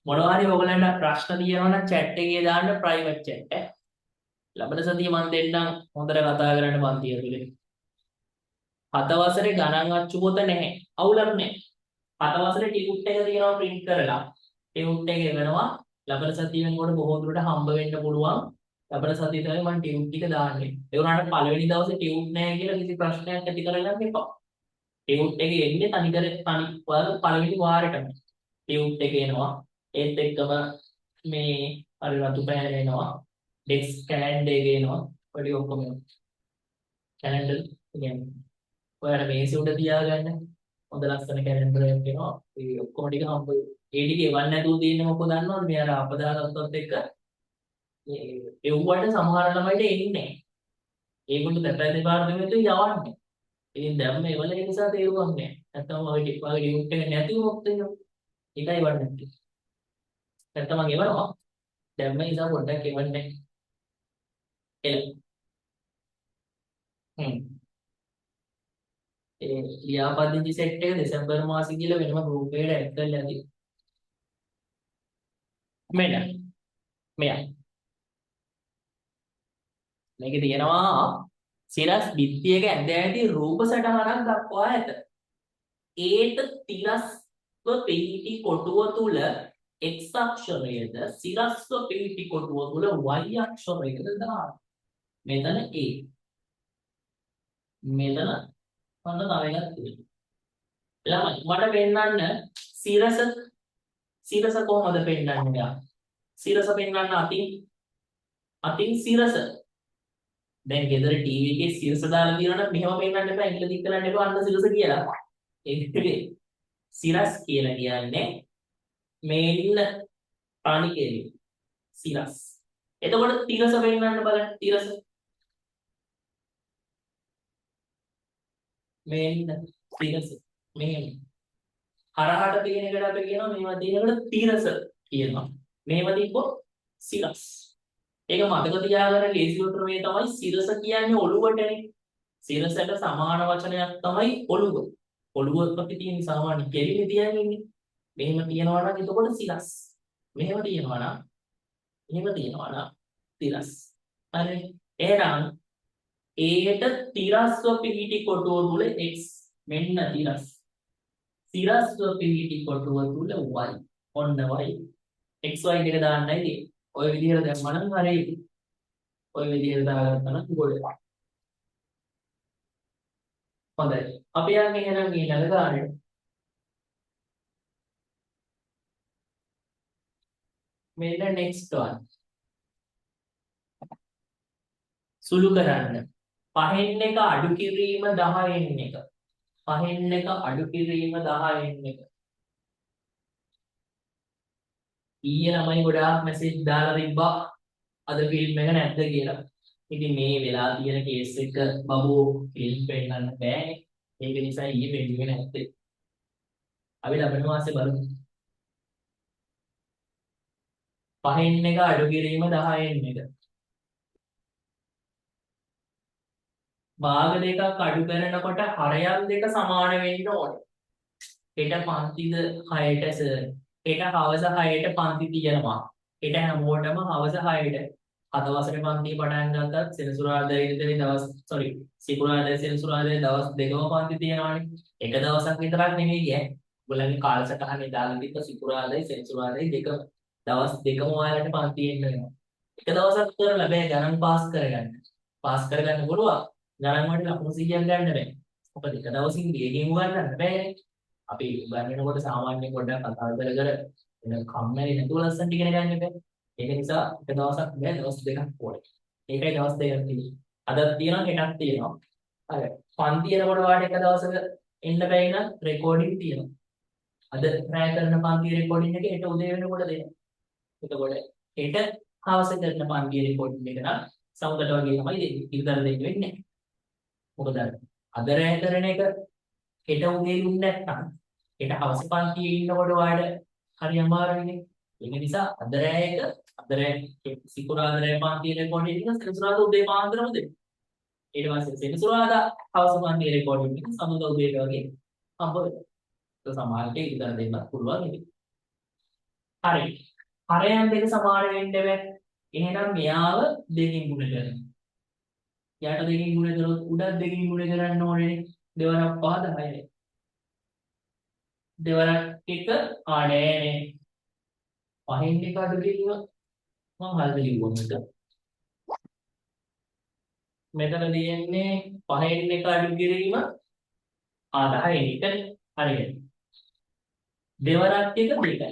මොනවා හරි ඔයගලන්ට ප්‍රශ්න තියෙනවා නම් chat එකේ දාන්න private chat එක. ලබන සතිය මම දෙන්නම් හොඳට කතා කරන්න පන්ති ඇතුලේ. 7 වසරේ ගණන් අච්චු පොත නැහැ. අවුලක් නැහැ. 7 වසරේ ටියුට් එක තියෙනවා print කරලා. ටියුට් එක එවනවා. ලබන සතියෙන් කොට බොහෝ දුරට හම්බ වෙන්න පුළුවන්. ලබන සතිය තමයි මම ටියුට් ටික දාන්නේ. ඒ වුණාට පළවෙනි දවසේ ටියුට් නැහැ කියලා කිසි ප්‍රශ්නයක් ඇති කරගන්න එපා. ටියුට් එක එන්නේ තනි පළවෙනි වාරෙටම. ටියුට් එක එනවා. ඒත් එක්කම මේ අර රතු පෑන එනවා. ඩෙස්ක් කැලෙන්ඩර් එක එනවා. ඔය ඔක්කොම කැලෙන්ඩර් කියන්නේ ඔයාලා මේසෙ උඩ තියාගන්න. හොඳ ලස්සන කැලෙන්ඩර් එකක් එනවා. ඒ ඔක්කොම ටික හම්බ වෙයි. ඒ ටික එවන්න නැතුව තියෙන්නේ මොකද දන්නවද? මේ අර අපදාගත්තොත් එක්ක ඒ උඹට සමහර ළමයිට එන්නේ නැහැ. ඒගොල්ලෝ දැපෑ දෙපාර්තමේන්තුවේ යවන්නේ. ඉතින් දැන් මේ වල ඒ නිසා තේරුම් ගන්න. නැත්තම් වගේ ඩියුට් එක නැති වුණොත් එහෙම ඒකයි වඩ නැති. නැත්තම් මම එවනවා. දැන් මේ නිසා පොඩ්ඩක් එවන්නේ. එල. ඒ ලියාපදිංචි සෙට් එක දෙසැම්බර් මාසෙ කියලා වෙනම ගෲප් එකකට ඇඩ් කරලා ඇති. මෙන්න. මෙයා. මේකේ තියෙනවා සිරස් බිත්තියක ඇඳ ඇති රූප සටහනක් දක්වා ඇත. ඒට තිරස්ව පිහිටි කොටුව තුල x අක්ෂරයේද සිරස්ව පිහිටි කොටුව තුල y අක්ෂරයේද දාන්න. මෙතන a. මෙතන මොන තව එකක් තියෙනවා. ළමයි මට පෙන්නන්න සිරස කොහොමද පෙන්නන්නේ යා? සිරස පෙන්නන්න අතින් සිරස. දැන් ගෙදර ටීවී එකේ සිරස දාලා දිනනවා නම් මෙහෙම පෙන්නන්න එපා. ඇඟිල්ල දික් කරන්න එපා අන්න සිරස කියලා. ඒකේ සිරස් කියලා කියන්නේ මේ ඉන්න ප්‍රාණි කෙරේ. සිරස්. එතකොට තිරස පෙන්නන්න බලන්න තිරස. මේ ඉන්න තිරස. මෙහෙම. හරහට තියෙන එකට අපි කියනවා මේවා තියෙනකොට තිරස කියනවා. මේව තිබ්බොත් සිරස්. ඒක මතක තියාගන්න ලේසි උත්තරේ තමයි සිරස කියන්නේ ඔළුවටනේ. සිරසට සමාන වචනයක් තමයි ඔළුව. ඔළුව අපි තියෙන සාමාන්‍ය කෙලිලි තියන්නේ. මෙහෙම තියනවා නම් එතකොට සිරස්. මෙහෙම තියනවා නම් තිරස්. හරි. එහෙනම් ඒට තිරස්ව පිහිටි කොටුව තුල x මෙන්න තිරස්. සිරස්ව පිහිටි කොටුව තුල y. ඔන්න y. xy දෙක දාන්නයි තියෙන්නේ. ඔය විදිහට දැම්මම නම් හරියි. ඔය විදිහට දාගත්තා නම් ගොඩේ. හොඳයි. අපි යන්නේ එහෙනම් ඊළඟ ගානට. මෙන්න next one. සුළු කරන්න. 5න් එක අඩු කිරීම 10න් එක. 5න් එක අඩු කිරීම 10න් එක. ඊයේ ළමයි ගොඩාක් මැසේජ් දාලා තිබ්බා අද ෆිල්ම් එක නැද්ද කියලා. ඉතින් මේ වෙලා තියෙන කේස් එක බබෝ ෆිල්ම් පෙන්නන්න බෑනේ. ඒක නිසා ඊයේ පෙන්නුවේ නැත්තේ. අපි ලබන මාසේ බලමු. 5න් එක අඩු කිරීම 10න් එක. භාග දෙකක් අඩු කරනකොට හරයන් දෙක සමාන වෙන්න ඕනේ. හෙට පන්තිද 6ට සර්. හෙට හවස 6ට පන්ති තියෙනවා. හෙට හැමෝටම හවස 6ට. අද වසරේ පන්ති පටන් ගත්තත් සෙනසුරාදා ඉඳලා දවස් සිකුරාදා සෙනසුරාදා දවස් දෙකම පන්ති තියෙනවානේ. එක දවසක් විතරක් නෙමෙයි ඈ. ඔයගොල්ලන්ගේ කාලසටහනේ දාලා තිබ්බ සිකුරාදායි සෙනසුරාදායි දවස් දෙකම ඔයාලට පන්ති එන්න වෙනවා. එක දවසක් කරලා බෑ ගණන් පාස් කරගන්න. පාස් කරගන්න පුළුවන්. ගණන් වලට ලකුණු 100ක් ගන්න බෑ. මොකද එක දවසින් ගේම් ගන්න බෑ. අපි උගන්වනකොට සාමාන්‍යයෙන් පොඩ්ඩක් කතා කර කර එන කම්මැලි නැතුව ලස්සනට ඉගෙන ගන්න බෑ. ඒක නිසා එක දවසක් බෑ දවස් දෙකක් ඕනේ. ඒකයි දවස් දෙකක් තියෙන්නේ. අදත් තියෙනවා හෙටත් තියෙනවා. හරි. පන්ති යනකොට වාට එක දවසක එන්න බැයි නම් රෙකෝඩින් තියෙනවා. අද රැය කරන පන්ති රෙකෝඩින් එක හෙට උදේ වෙනකොට දෙනවා. එතකොට හෙට හවස කරන පන්ති රෙකෝඩින් එක නම් සමුදට වගේ තමයි දෙන්නේ. ඉල්දර දෙන්න වෙන්නේ නැහැ. මොකද අද රැය කරන එක හෙට උදේ දුන්නේ නැත්නම් හෙට හවස පන්තියේ ඉන්නකොට වාට හරි අමාරුයිනේ. ඒක නිසා අද රැය සිකුරාදා රැය පන්තියේ රෙකෝඩින් එක සෙනසුරාදා උදේ පාන්දරම දෙන්න. ඊට පස්සේ සෙනසුරාදා හවස පන්තියේ රෙකෝඩින් එක සමුදා උදේට වගේ හම්බ වෙනවා. ඒක සමහරට ඉදර දෙන්නත් පුළුවන් ඉතින්. හරි. හරයන් දෙක සමාන වෙන්න බෑ. එහෙනම් මෙයාව දෙකින් ගුණ කරනවා. යට දෙකින් ගුණ කරොත් උඩත් දෙකින් ගුණ කරන්න ඕනේ. දෙවරක් 5 10යි. දෙවරක් 1 ආනේ 5න් එක අඩු කිරීම මම හරියට ලියුවා මේක. මෙතන තියෙන්නේ 5න් එක අඩු කිරීම 10න් එකනේ. හරියට. දෙවරක් 1 2යි.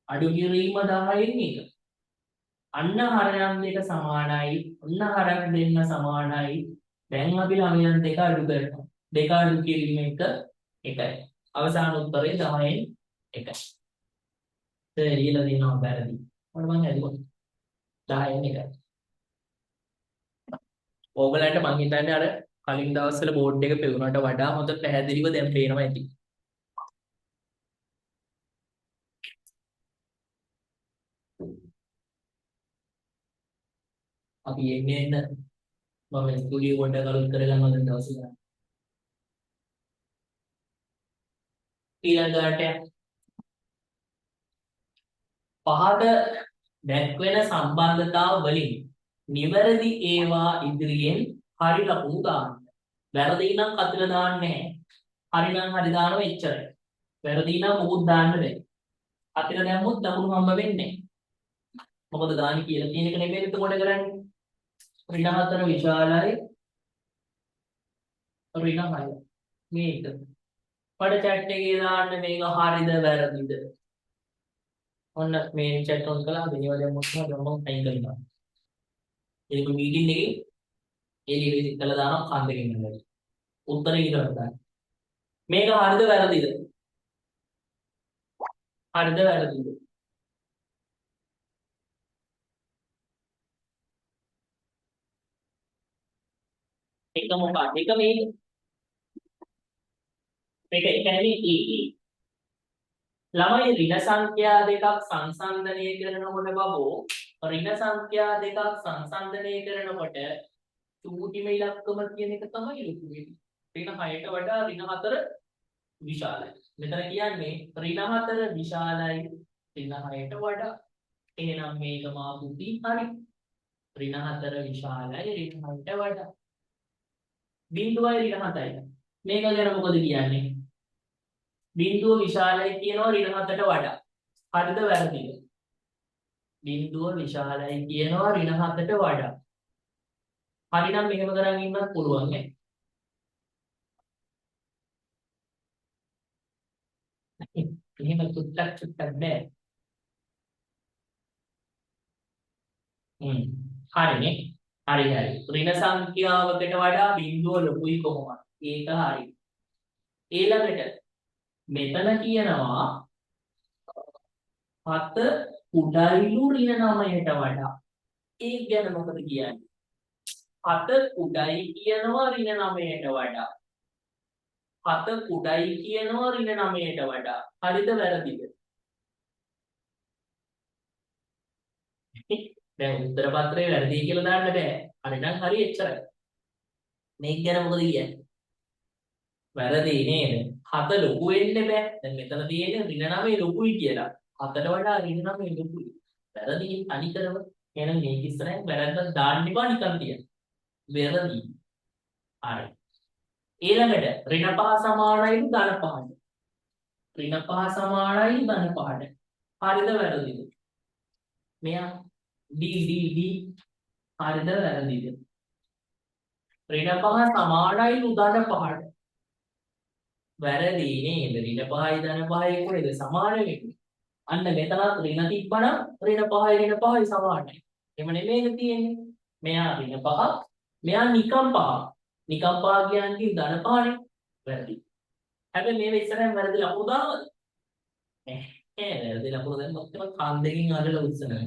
අඩු කිරීම 10න් 1. අන්න හරයන් දෙක සමානයි. අන්න හරයක් දෙන්න සමානයි. දැන් අපි ළමයන් දෙක අඩු කරනවා. දෙක අඩු කිරීම 1යි. අවසාන උත්තරේ 10න් 1යි. ලියලා දෙනවා වැරදි. මොකද මම හදුවා 10න් 1යි. ඕගලන්ට මං හිතන්නේ අර කලින් දවස්වල බෝඩ් එක පෙවුනට වඩා හොඳ පැහැදිලිව දැන් පේනවා ඇති. අපි එන්න මම ස්ටුඩියෝ පොඩ්ඩක් අලුත් කරගන්නවා දැන් දවසේ. ඊළඟට පහත දැක්වෙන සම්බන්ධතාව වලින් නිවැරදි ඒවා ඉදිරියෙන් හරි ලකුණු දාන්න. වැරදි නම් අතල දාන්නේ නැහැ. හරි නම් හරි දානවා එච්චරයි. වැරදි නම් මොකුත් දාන්න බෑ. අතල දැම්මොත් ලකුණු හම්බ වෙන්නේ නැහැ. මොකද දාන්නේ කියලා තියෙන එක නෙමෙයි එතකොට කරන්නේ. ඍණ 4 විශාලයි. ඍණ 6. මේක. පඩ chat එකේ දාන්න මේක හරිද වැරදිද? ඔන්න මේ chat on කළා දෙනියව දැම්මොත් මම අයින් කරනවා. ඒක මීටින් එකේ එළියෙ ඉස්සලා දානවා කන් දෙකෙන් නේද? උත්තරේ ඊට ගන්න. මේක හරිද වැරදිද? හරිද වැරදිද? එක මොකක්ද? එක මේක කියන්නේ ළමයි ඍණ සංඛ්‍යා දෙකක් සංසන්දනය කරනකොට බබෝ ඍණ සංඛ්‍යා දෙකක් සංසන්දනය කරනකොට චූටිම ඉලක්කම කියන එක තමයි ලොකු වෙන්නේ. ඍණ 6ට වඩා ඍණ 4 විශාලයි. මෙතන කියන්නේ ඍණ 4 විශාලයි ඍණ 6ට වඩා. එහෙනම් මේක මාපුති හරි. ඍණ 4 විශාලයි ඍණ 6ට වඩා. බිඳුවයි ඍණ 7යි. මේක ගැන මොකද කියන්නේ? බිඳුව විශාලයි කියනවා ඍණ 7ට වඩා. හරිද වැරදිද? බිඳුව විශාලයි කියනවා ඍණ 7ට වඩා. හරි නම් මෙහෙම කරන් ඉන්නත් පුළුවන් නේ. එහෙම චුට්ටක් බෑ. හරිනේ. හරි. ඍණ සංඛ්‍යාවකට වඩා බිඳුව ලොකුයි කොහොමද? ඒක හරි. ඊළඟට මෙතන කියනවා 7 කුඩයිලු ඍණ 9ට වඩා. ඒක ගැන මොකද කියන්නේ? 7 කුඩයි කියනවා ඍණ 9ට වඩා. 7 කුඩයි කියනවා ඍණ 9ට වඩා. හරිද වැරදිද? දැන් උත්තර පත්‍රයේ වැරදි කියලා දාන්න බෑ. හරි නම් හරි එච්චරයි. මේක ගැන මොකද කියන්නේ? වැරදි නේද? 7 ලොකු වෙන්න බෑ. දැන් මෙතන තියෙන්නේ ඍණ 9 ලොකුයි කියලා. 7ට වඩා ඍණ 9 ලොකුයි. වැරදි අනිතරම. එහෙනම් මේක ඉස්සරහින් වැරද්දක් දාන්න එපා නිකන් තියන්න. වැරදි. හරි. ඊළඟට ඍණ 5 සමානයි ධන 5ට. ඍණ 5 සමානයි ධන 5ට. හරිද වැරදිද? මෙයා D හරිද වැරදිද? ඍණ 5 සමානයි ධන 5ට. වැරදි නේද? ඍණ 5යි ධන 5යි කොහෙද සමාන වෙන්නේ? අන්න මෙතන ඍණ තිබ්බනම් ඍණ 5යි සමානයි. එහෙම නෙමෙයිද තියෙන්නේ? මෙයා ඍණ 5, මෙයා නිකම් 5. නිකම් 5 කියන්නේ ධන 5නේ. වැරදි. හැබැයි මේව ඉස්සරහින් වැරදි ලකුණු දානවද? වැරදි ලකුණු දැම්මොත් තමයි කන් දෙකකින් අරලා උත්සනයි.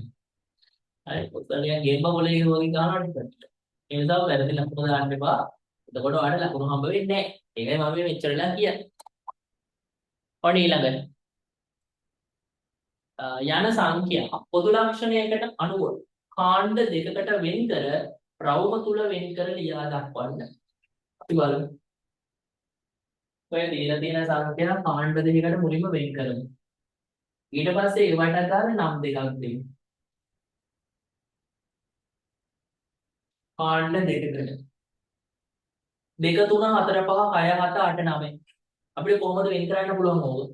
හරි උත්සනයක් ගේම වලේ වගේ ගන්නවට ඉතින්. ඒ නිසා වැරදි ලකුණු දාන්න එපා. එතකොට ඔයාලට ලකුණු හම්බ වෙන්නේ නැහැ. ඒකයි මම මේ මෙච්චරලා කියන්නේ. ඔන්න ඊළඟට යන සංඛ්‍යා පොදු ලක්ෂණයකට අනුව කාණ්ඩ දෙකකට වෙන් කර රවුම තුල වෙන් කර ලියා දක්වන්න. අපි බලමු. ඔය දීලා තියෙන සංඛ්‍යා කාණ්ඩ දෙකකට මුලින්ම වෙන් කරමු. ඊට පස්සේ ඒවට අදාළ නම් දෙකක් දෙමු. කාණ්ඩ දෙකකට 2 3 4 5 6 7 8 9 අපිට කොහොමද වෙන් කරන්න පුළුවන් ඕක?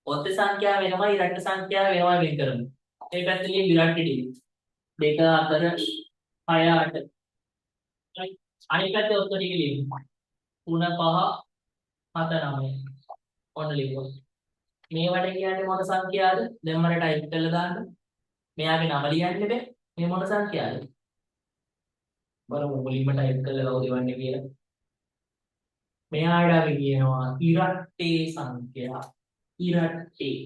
ඔත්ත සංඛ්‍යාව වෙනමයි ඉරට්ට සංඛ්‍යාව වෙනමයි වෙන් කරමු. මේ පැත්තේ විරට්ට දී 2 4 6 8 අනිත් පැත්තේ ඔත්ත ටික ලියමු. 3 5 7 9 ඔන්න ලියුවා. මේවට කියන්නේ මොන සංඛ්‍යාවද? දැන් මම ටයිප් කරලා දාන්න. මෙයාගේ නම ලියන්න බෑ. මේ මොන සංඛ්‍යාවද? බලමු මුලින්ම ටයිප් කරලා කවුද වන්නේ කියලා. මෙයාට අපි කියනවා ඉරට්ටේ සංඛ්‍යා. ඉරට්ටේ.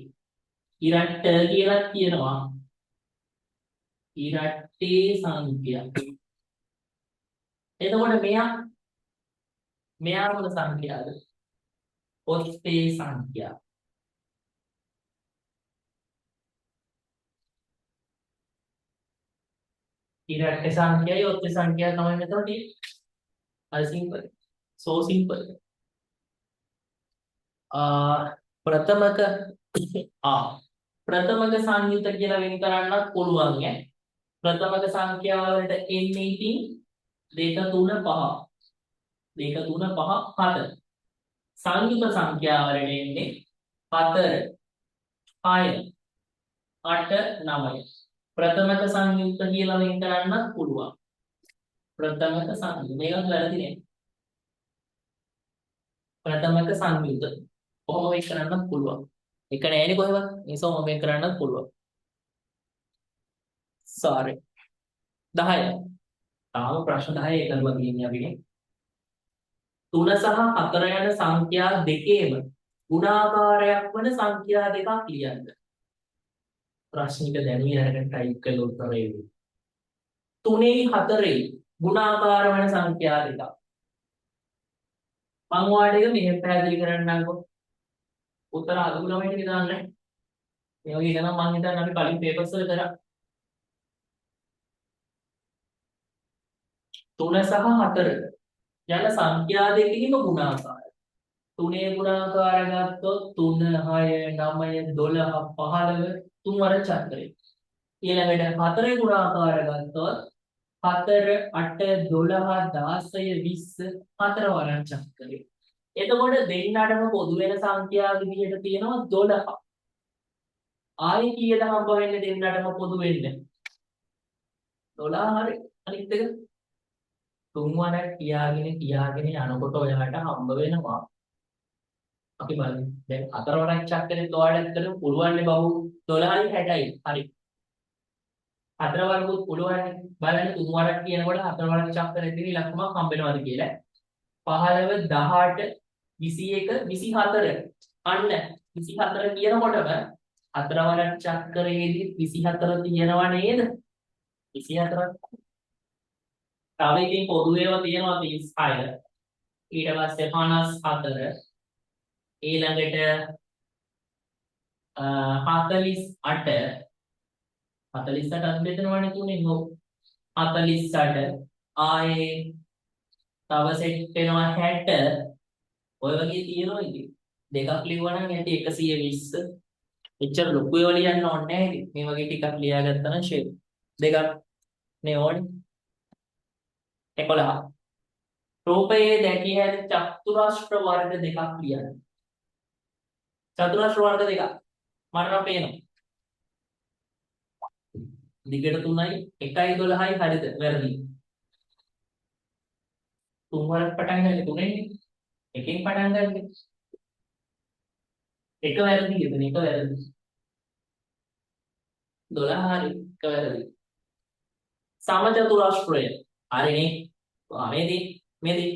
ඉරට්ට කියලා කියනවා. ඉරට්ටේ සංඛ්‍යා. එතකොට මෙයා මොන සංඛ්‍යාවද? ඔත්තේ සංඛ්‍යා. ඉරට්ට සංඛ්‍යාවයි ඔත්තේ සංඛ්‍යාව තමයි මෙතන තියෙන්නේ. හරි සිම්පල්. so simple. ප්‍රථමක ප්‍රථමක සංයුත කියලා වෙන් කරන්නත් පුළුවන් ඈ. ප්‍රථමක සංඛ්‍යාව වලට එන්නේ ඉතින් 2 3 5. 2 3 5 7. සංයුත සංඛ්‍යාව වලට එන්නේ 4 6 8 9. ප්‍රථමක සංයුක්ත කියලා වෙන් කරන්නත් පුළුවන්. ප්‍රථමක සංයුත මේකත් වැරදි නේ. ප්‍රථමක සංයුත කොහොම වෙන් කරන්නත් පුළුවන්. එක නෑනේ කොහෙවත්. ඒසොම වෙන් කරන්නත් පුළුවන්. sorry. 10. තාම ප්‍රශ්න 10 කරලා තියෙන්නේ අපිනේ. 3 සහ 4 යන සංඛ්‍යා දෙකේම ගුණාකාරයක් වන සංඛ්‍යා දෙකක් ලියන්න. ප්‍රශ්නික දැනුයි අරගෙන ටයිප් කරලා උත්තරය එන්නේ. 3යි 4යි ගුණාකාර වන සංඛ්‍යා දෙකක්. මම ඔයාලට එක මෙහෙම පැහැදිලි කරන්නම්කෝ. උත්තර අදු ළමයිට දාන්නේ. මේ වගේ ඉතන මම හිතන්නේ අපි කලින් පේපර්ස් වල කරා. 3 සහ 4 යන සංඛ්‍යා දෙකේම ගුණාකාරය. 3 ගුණාකාර ගත්තොත් 3 6 9 12 15 තුන් වර චක්‍රය. ඊළඟට 4 ගුණාකාර ගත්තොත් 4 8 12 16 20 හතර වරක් චක්‍රය. එතකොට දෙන්නටම පොදු වෙන සංඛ්‍යා විදිහට තියෙනවා 12. ආයේ කීයද හම්බ වෙන්නේ දෙන්නටම පොදු වෙන්නේ? 12 හරි. අනිත් එක තුන් වරක් කියාගෙන යනකොට ඔයාලට හම්බ වෙනවා. අපි බලමු. දැන් හතර වරක් චක්‍රෙත් ඔයාලට කරන්න පුළුවන් නේ බහුව 12යි 60යි. හරි. හතර වරකුත් පුළුවන්. බලන්න තුන් වරක් කියනකොට හතර වරක් චක්‍රෙදී ඉලක්කමක් හම්බ වෙනවද කියලා. 15 18 21 24 අන්න 24 කියනකොටම හතර වරක් චක්‍රයේදී 24 තියෙනව නේද? 24ක්. තව ඉතින් පොදු ඒවා තියෙනවා 36. ඊට පස්සේ 54 ඊළඟට 48 48ක් බෙදනවනේ තුනේ නෝ 48 ආයේ තව සෙට් වෙනවා 60 ඔය වගේ තියෙනවා ඉතින් දෙකක් ලියුවා නම් ඇති 120 එච්චර ලොකු ඒවා ලියන්න ඕනේ නැහැ ඉතින් මේ වගේ ටිකක් ලියාගත්තා නම් ෂේප් දෙකක් නේ ඕනේ 11 රූපයේ දැකිය හැකි චතුරාස්‍ර වර්ග දෙකක් ලියන්න චතුරාස්‍ර වර්ග දෙකක් මට නම් පේනවා දිගට 3යි 1යි 12යි හරිද වැරදි තුන් වරක් පටන් ගන්න තුනේ එකෙන් පටන් ගන්න එක වැරදි එතන එක වැරදි 12 හරි එක වැරදි සමචතුරාස්‍රය හරිනේ මේදී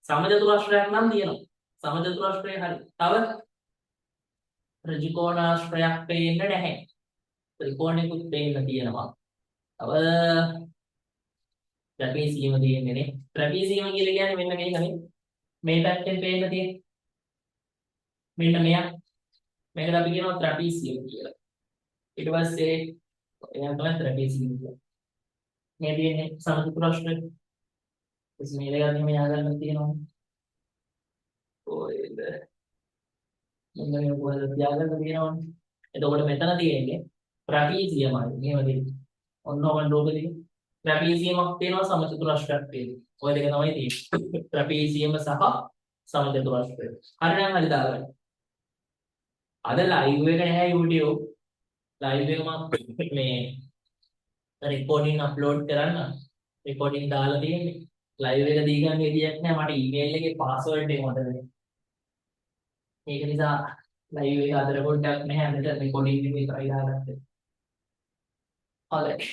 සමචතුරාස්‍රයක් නම් තියෙනවා සමචතුරාස්‍රය හරි තව ත්‍රිකෝණාශ්‍රයක් පේන්නේ නැහැ ත්‍රිකෝණිකුත් පේන්න තියෙනවා තව ට්‍රැපීසියම තියෙන්නේ නේ ට්‍රැපීසියම කියලා කියන්නේ මෙන්න මේකනේ මේ පැත්තෙන් පේන්න තියෙන මෙන්න මෙයා මේකට අපි කියනවා ට්‍රැපීසියම් කියලා ඊට පස්සේ එයා තමයි ට්‍රැපීසියම් කියන්නේ මේ තියෙන්නේ සමචතුරාශ්‍රය ඉතින් මේක ගන්න මේ ආගන්න තියෙනවා ඔයද මෙන්න මේ කොහෙද තියාගන්න තියෙනවා එතකොට මෙතන තියෙන්නේ ට්‍රැපීසියමයි මේව දෙන්නේ ඔන්න ඔවන් ලෝකෙදී ට්‍රැපීසියමක් තියෙනවා සමචතුරාශ්‍රයක් තියෙනවා ඔය දෙක තමයි තියෙන්නේ ට්‍රැපීසියම සහ සමචතුරාශ්‍රය හරි නම් හරි දාගන්න අද ලයිව් එක නැහැ YouTube ලයිව් එක මම මේ රෙකෝඩින් අප්ලෝඩ් කරන්න රෙකෝඩින් දාලා තියෙන්නේ ලයිව් එක දී ගන්න විදියක් නැහැ මට ඊමේල් එකේ පාස්වර්ඩ් එක මතක නැහැ ඒක නිසා ලයිව් එක අතර පොඩ්ඩක් නැහැ මෙතන රෙකෝඩින් එක විතරයි දාගත්තේ හරි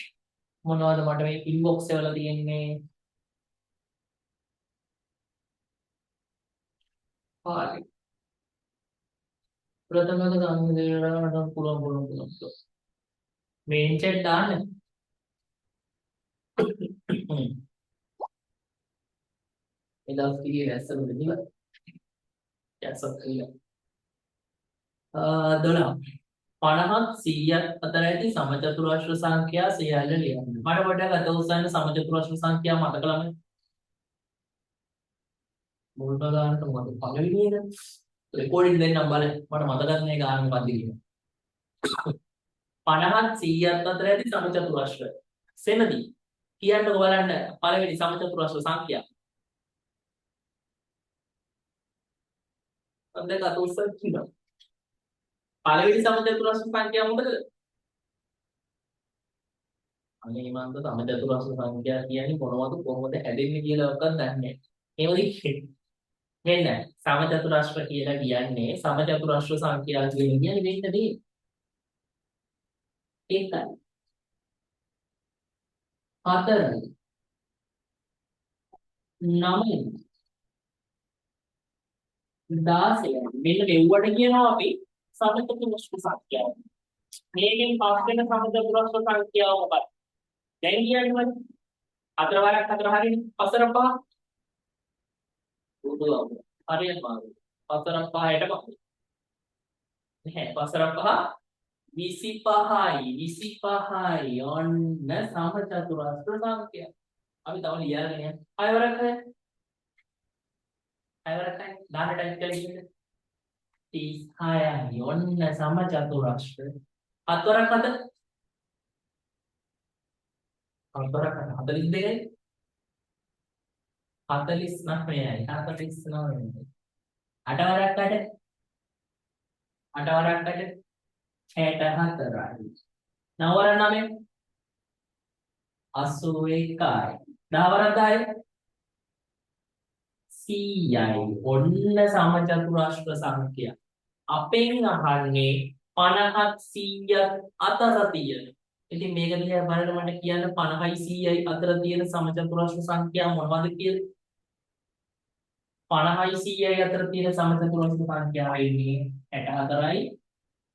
මොනවද මට මේ ඉන්බොක්ස් එක වල තියෙන්නේ හරි ප්‍රථමක සංදේශයට පුළුවන් මේන් chat දාන්න එදා කීයේ වැස්සම දෙන්න යසක් කියලා 12 50ත් 100ත් අතර ඇති සමචතුරාශ්‍ර සංඛ්‍යා සියල්ල ලියන්න. මට පොඩ්ඩක් අත උස්සන්න සමචතුරාශ්‍ර සංඛ්‍යා මතක ළමයි. මුල් ගානට මොකද පළවෙනිද? රෙකෝඩින් දෙන්නම් බලන්න. මට මතක නැහැ ගාන මොකද්ද කියලා. 50ත් 100ත් අතර ඇති සමචතුරාශ්‍ර. සෙනදී කියන්නකෝ බලන්න පළවෙනි සමචතුරාශ්‍ර සංඛ්‍යා. අන්දක අත උස්සන්න කියනවා. පළවෙනි සමචතුරාශ්‍ර සංඛ්‍යාව මොකද? අනේ මන්ද සමචතුරාශ්‍ර සංඛ්‍යා කියන්නේ මොනවද කොහොමද හැදෙන්නේ කියලා ඔක්කොම දන්නේ නැහැ. ඒවලි මෙන්න සමචතුරාශ්‍ර කියලා කියන්නේ සමචතුරාශ්‍ර සංඛ්‍යා කියන්නේ වෙන්නදී ඒකයි. 4 9 16 මෙන්න මෙව්වට කියනවා අපි සමචතුරාශ්‍ර සංඛ්‍යාව. මේකෙන් පස් වෙන සමචතුරාශ්‍ර සංඛ්‍යාව මොකක්ද? දැන් කියන්නේ මොකද? 4 වරක් 4 හරිනේ. 4 5 උදුවම. හරියට මාරු. 4 5ට පහ. නැහැ 4 5 25යි ඔන්න සමචතුරාශ්‍ර සංඛ්‍යාව. අපි තව ලියාගෙන යන්න. 6 වරක් 6 වරක් දාන්න ටයිප් කරලා ඉන්න. 36යි ඔන්න සමචතුරාශ්‍ර. 7 වරක් 7 4ක් 42යි 49යි 49යි 8 වරක් 8 වරක් 64යි 9 වරක් 9 81යි 10 වරක් 10යි 100යි ඔන්න සමචතුරාශ්‍ර සංඛ්‍යා අපෙන් අහන්නේ 50ත් 100ත් අතර තියෙන. ඉතින් මේක දිහා බලලා මට කියන්න 50යි 100යි අතර තියෙන සමචතුරාශ්‍ර සංඛ්‍යා මොනවද කියලා? 50යි 100යි අතර තියෙන සමචතුරාශ්‍ර සංඛ්‍යා ඉන්නේ 64යි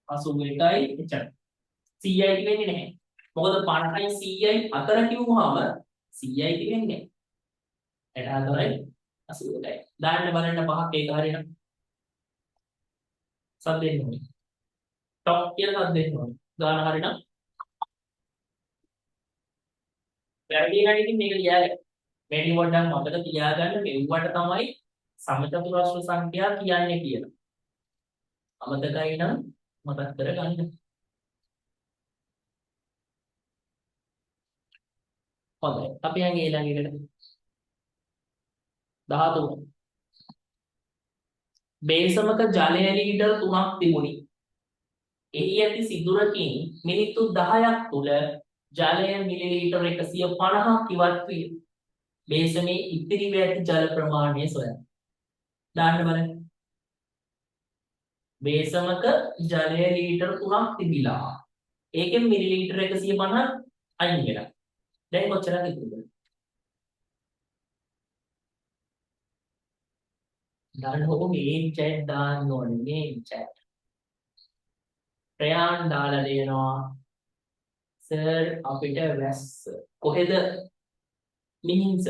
81යි එච්චර. 100යි වෙන්නේ නැහැ. මොකද 50යි 100යි අතර කිව්වම 100යි වෙන්නේ නැහැ. 64යි 81යි. දාන්න බලන්න පහක් ඒක හරියනම් සද්ද එන්න ඕනේ. ටොප් කියලා සද්ද එන්න ඕනේ. ගාන හරියනම් වැරදි නම් ඉතින් මේක ලියාගන්න. මේටි පොඩ්ඩක් මතක තියාගන්න මෙව්වට තමයි සමචතුරස්‍ර සංඛ්‍යා කියන්නේ කියලා. අමතකයි නම් මතක් කරගන්න. හොඳයි. අපි යන්නේ ඊළඟ එකට 13. බේසමක ජලය ලීටර් 3ක් තිබුණි. එහි ඇති සිදුරකින් මිනිත්තු 10ක් තුල ජලය මිලිලීටර් 150ක් ඉවත් විය. බේසමේ ඉතිරිව ඇති ජල ප්‍රමාණය සොයන්න. දාන්න බලන්න. බේසමක ජලය ලීටර් 3ක් තිබිලා. ඒකෙන් මිලිලීටර් 150ක් අයින් වෙලා. දැන් කොච්චරද ඉතුරුද? දාන්න ඕක මේන් චැට් දාන්න ඕනේ මේන් චැට්. ප්‍රයාන් දාලා දෙනවා. සර් අපිට වැස්ස කොහෙද? මිහින්ස.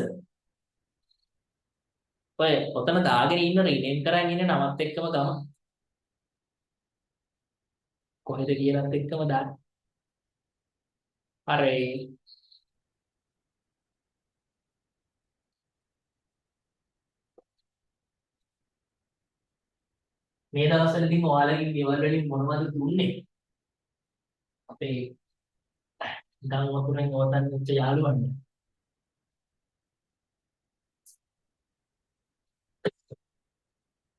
ඔය ඔතන දාගෙන ඉන්න රිනෙන් කරන් ඉන්න නමත් එක්කම ගම. කොහෙද කියලාත් එක්කම දාන්න. හරි. මේ දවස්වලදී ඔයාලගේ ගෙවල් වලින් මොනවද දුන්නේ? අපේ ගම් වතුරෙන් ඕතන් වෙච්ච යාළුවන්ට.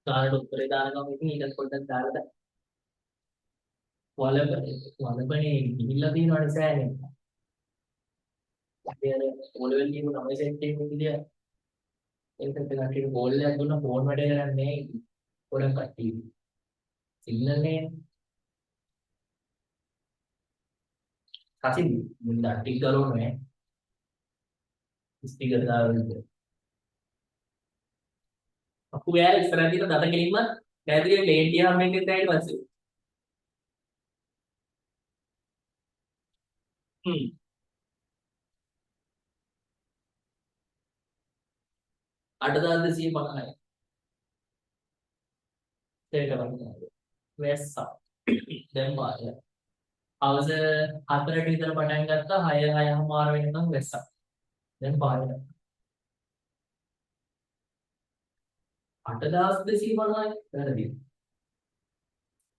කාට උත්තරේ දානවා ඉතින් ඊට පොඩ්ඩක් දාලා දාන්න. වලබනේ ගිහිල්ලා තියෙනවනේ සෑහෙන. අපි අර ඔලෙවල් ලියපු නම සෙට් එකේ විදිය ඒකත් කට්ටියට කෝල් එකක් දුන්නා ෆෝන් වැඩ කරන්නේ නැහැ. ගොඩක් කට්ටිය. සිග්නල් නේ. කසින් මුන්ද ටික ගලවන්නේ. ස්පීකර් දාලා අපු යාර ඉස්සරහ තියෙන දත කෙලින්ම පැහැදිලිව ප්ලේට් ගියාම මේකෙන් දැයිට පස්සේ. හ්ම්. 8250යි. ඒක තමයි. වැස්සා. දැන් බලන්න. හවස 4ට විතර පටන් ගත්තා 6:00 වෙනකම් වැස්සා. දැන් බලන්න. 8250යි වැරදි.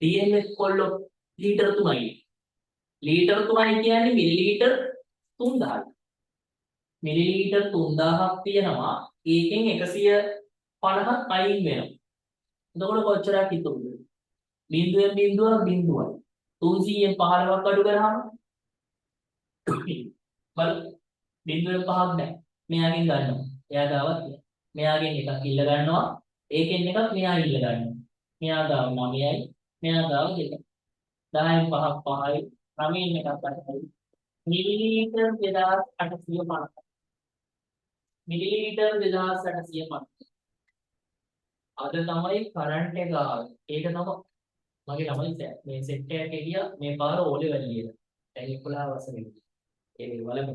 TMS කොල්ලෝ ලීටර් 3යි. ලීටර් 3යි කියන්නේ මිලිලීටර් 3000යි. මිලිලීටර් 3000ක් තියෙනවා. ඒකෙන් 150ක් අයින් වෙනවා. එතකොට කොච්චරක් ඉතුරුද? බිඳුවෙන් බිඳුවක් බිඳුවයි. 300න් 15ක් අඩු කරාම බල බිඳුවෙන් 5ක් නැහැ. මෙයාගෙන් ගන්නවා. එයා ගාවත් මෙයාගෙන් එකක් ඉල්ල ගන්නවා. ඒකෙන් එකක් මෙයා ඉල්ල ගන්නවා. මෙයා ගාව 9යි. මෙයා ගාව 2යි. 10න් 5ක් 5යි. 9න් එකක් 8යි. මිලිලීටර් 2850. මිලිලීටර් 2850. අද තමයි කරන්ට් එක ආවේ. ඒක තමයි මගේ ළමයි මේ සෙට් එකේ ගියා මේ පාර ඕලේ වැලියද. දැන් 11 වසරේ. ඒ වලම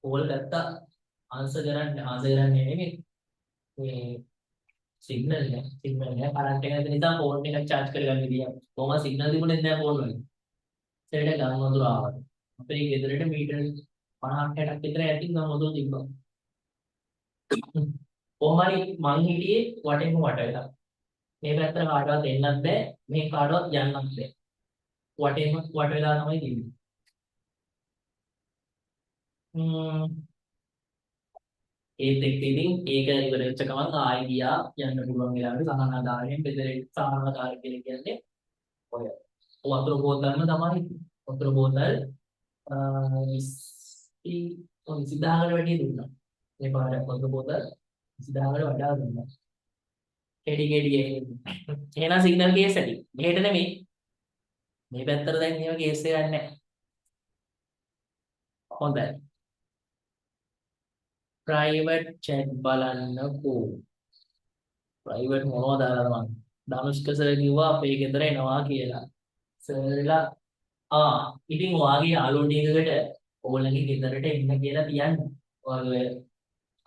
ඕල් ගත්තා ආන්සර් කරන්නේ නෙමෙයි. මේ සිග්නල් නෑ කරන්ට් එක නැති නිසා ෆෝන් එකක් charge කරගන්න ගියා. කොහොම සිග්නල් තිබුණේ නැහැ ෆෝන් වල. සෙඩ ගම් වතුර ආවා. අපේ ගෙදරට මීටර 50ක් 60ක් විතර ඇති ගම් වතුර තිබ්බා. කොහොමරි මං හිටියේ වටේම වට වෙලා. මේ පැත්තට කාටවත් එන්නත් බෑ. මේ කාටවත් යන්නත් බෑ. වටේම වට වෙලා තමයි ඉන්නේ. ඒත් එක්ක ඉතින් ඒක ඉවර වෙච්ච ගමන් ආයෙ ගියා යන්න පුළුවන් වෙලාවට සහනාධාරයෙන් බෙදරේ සහනාධාර කියලා කියන්නේ ඔය වතුර බෝතල්ම තමයි. වතුර බෝතල් 20000කට වැඩි දුන්නා. මේ පාරක් වතුර බෝතල් 20000කට වඩා දුන්නා. කෙඩි එහෙනම් සිග්නල් කේස් ඇති. මෙහෙට නෙමෙයි. මේ පැත්තට දැන් එහෙම කේස් එකක් නැහැ. හොඳයි. ප්‍රයිවට් chat බලන්නකෝ. ප්‍රයිවට් මොනවද දාලා මම ධනුෂ්ක සර් කිව්වා අපේ ගෙදර එනවා කියලා. සර්ලා ඉතින් ඔයාගේ යාළුවෝ ටිකකට ඕගොල්ලන්ගේ ගෙදරට එන්න කියලා තියන්න. ඔයාගේ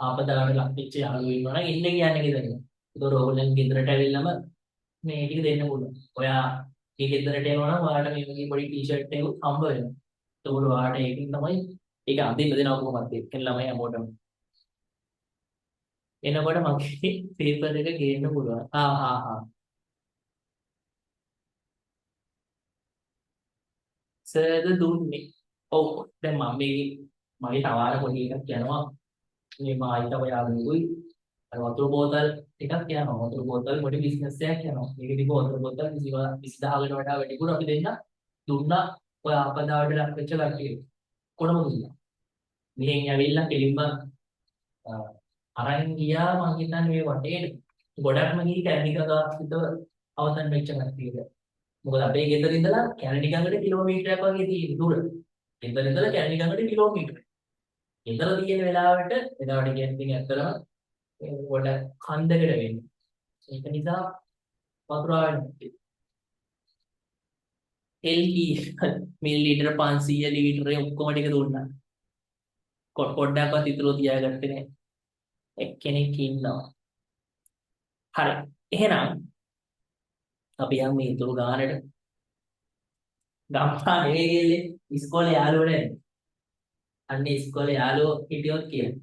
ආපදාවට ලක් වෙච්ච යාළුවෝ ඉන්නවා නම් එන්න කියන්නේ ගෙදරට. ඒතකොට ඕගොල්ලන් ගෙදරට ඇවිල්ලාම මේ ටික දෙන්න පුළුවන්. ඔයා මේ ගෙදරට එනවා නම් ඔයාලට මේ වගේ පොඩි ටී-ෂර්ට් එකක් හම්බ වෙනවා. ඒතකොට ඔයාලට ඒකෙන් තමයි ඒක අඳින්න දෙනවා කොහොමද එක්කෙන ළමයි හැමෝටම. එනකොට මගේ පේපර් එක ගේන්න පුළුවන්. සර්ද දුන්නේ. ඔව් දැන් මම මගේ තවාර පොඩි එකක් යනවා. මේ මායිට ඔයාලුයි අර වතුර බෝතල් ටිකක් යනවා. වතුර බෝතල් පොඩි බිස්නස් එකක් යනවා. මේක දිග වතුර බෝතල් 20000කට වඩා වැඩිපුර අපි දෙන්න දුන්නා. ඔය ආපදාවට ලක් වෙච්ච කට්ටිය. කොනම දුන්නා. මෙහෙන් ඇවිල්ලා කෙලින්ම අරන් ගියා මං හිතන්නේ මේ වටේට. ගොඩක්ම ගිහි කැලණි ගඟ අවසන් වෙච්ච කට්ටියද. මොකද අපේ ගෙදර ඉඳලා කැලණි ගඟට කිලෝමීටරයක් වගේ තියෙන දුර. ගෙදර ඉඳලා කැලණි ගඟට කිලෝමීටර. ගෙදර තියෙන වෙලාවට කියන්නේ ඉතින් ඇත්තටම පොඩ කන්දකට වෙන්නේ. ඒක නිසා වතුරාවෙන් එල්කී මිලිලීටර 500 ලීටර ඔක්කොම ටික දුන්නා. පොඩ්ඩක්වත් ඉතුරු තියාගත්තේ නැහැ. එක්කෙනෙක් ඉන්නවා. හරි. එහෙනම් අපි යමු මේ ඉතුරු ගානට. ගම්පා නෙවෙයි ගියේ ඉස්කෝලේ යාළුවෝ නේද? අන්න ඉස්කෝලේ යාළුවෝ හිටියොත් කියලා.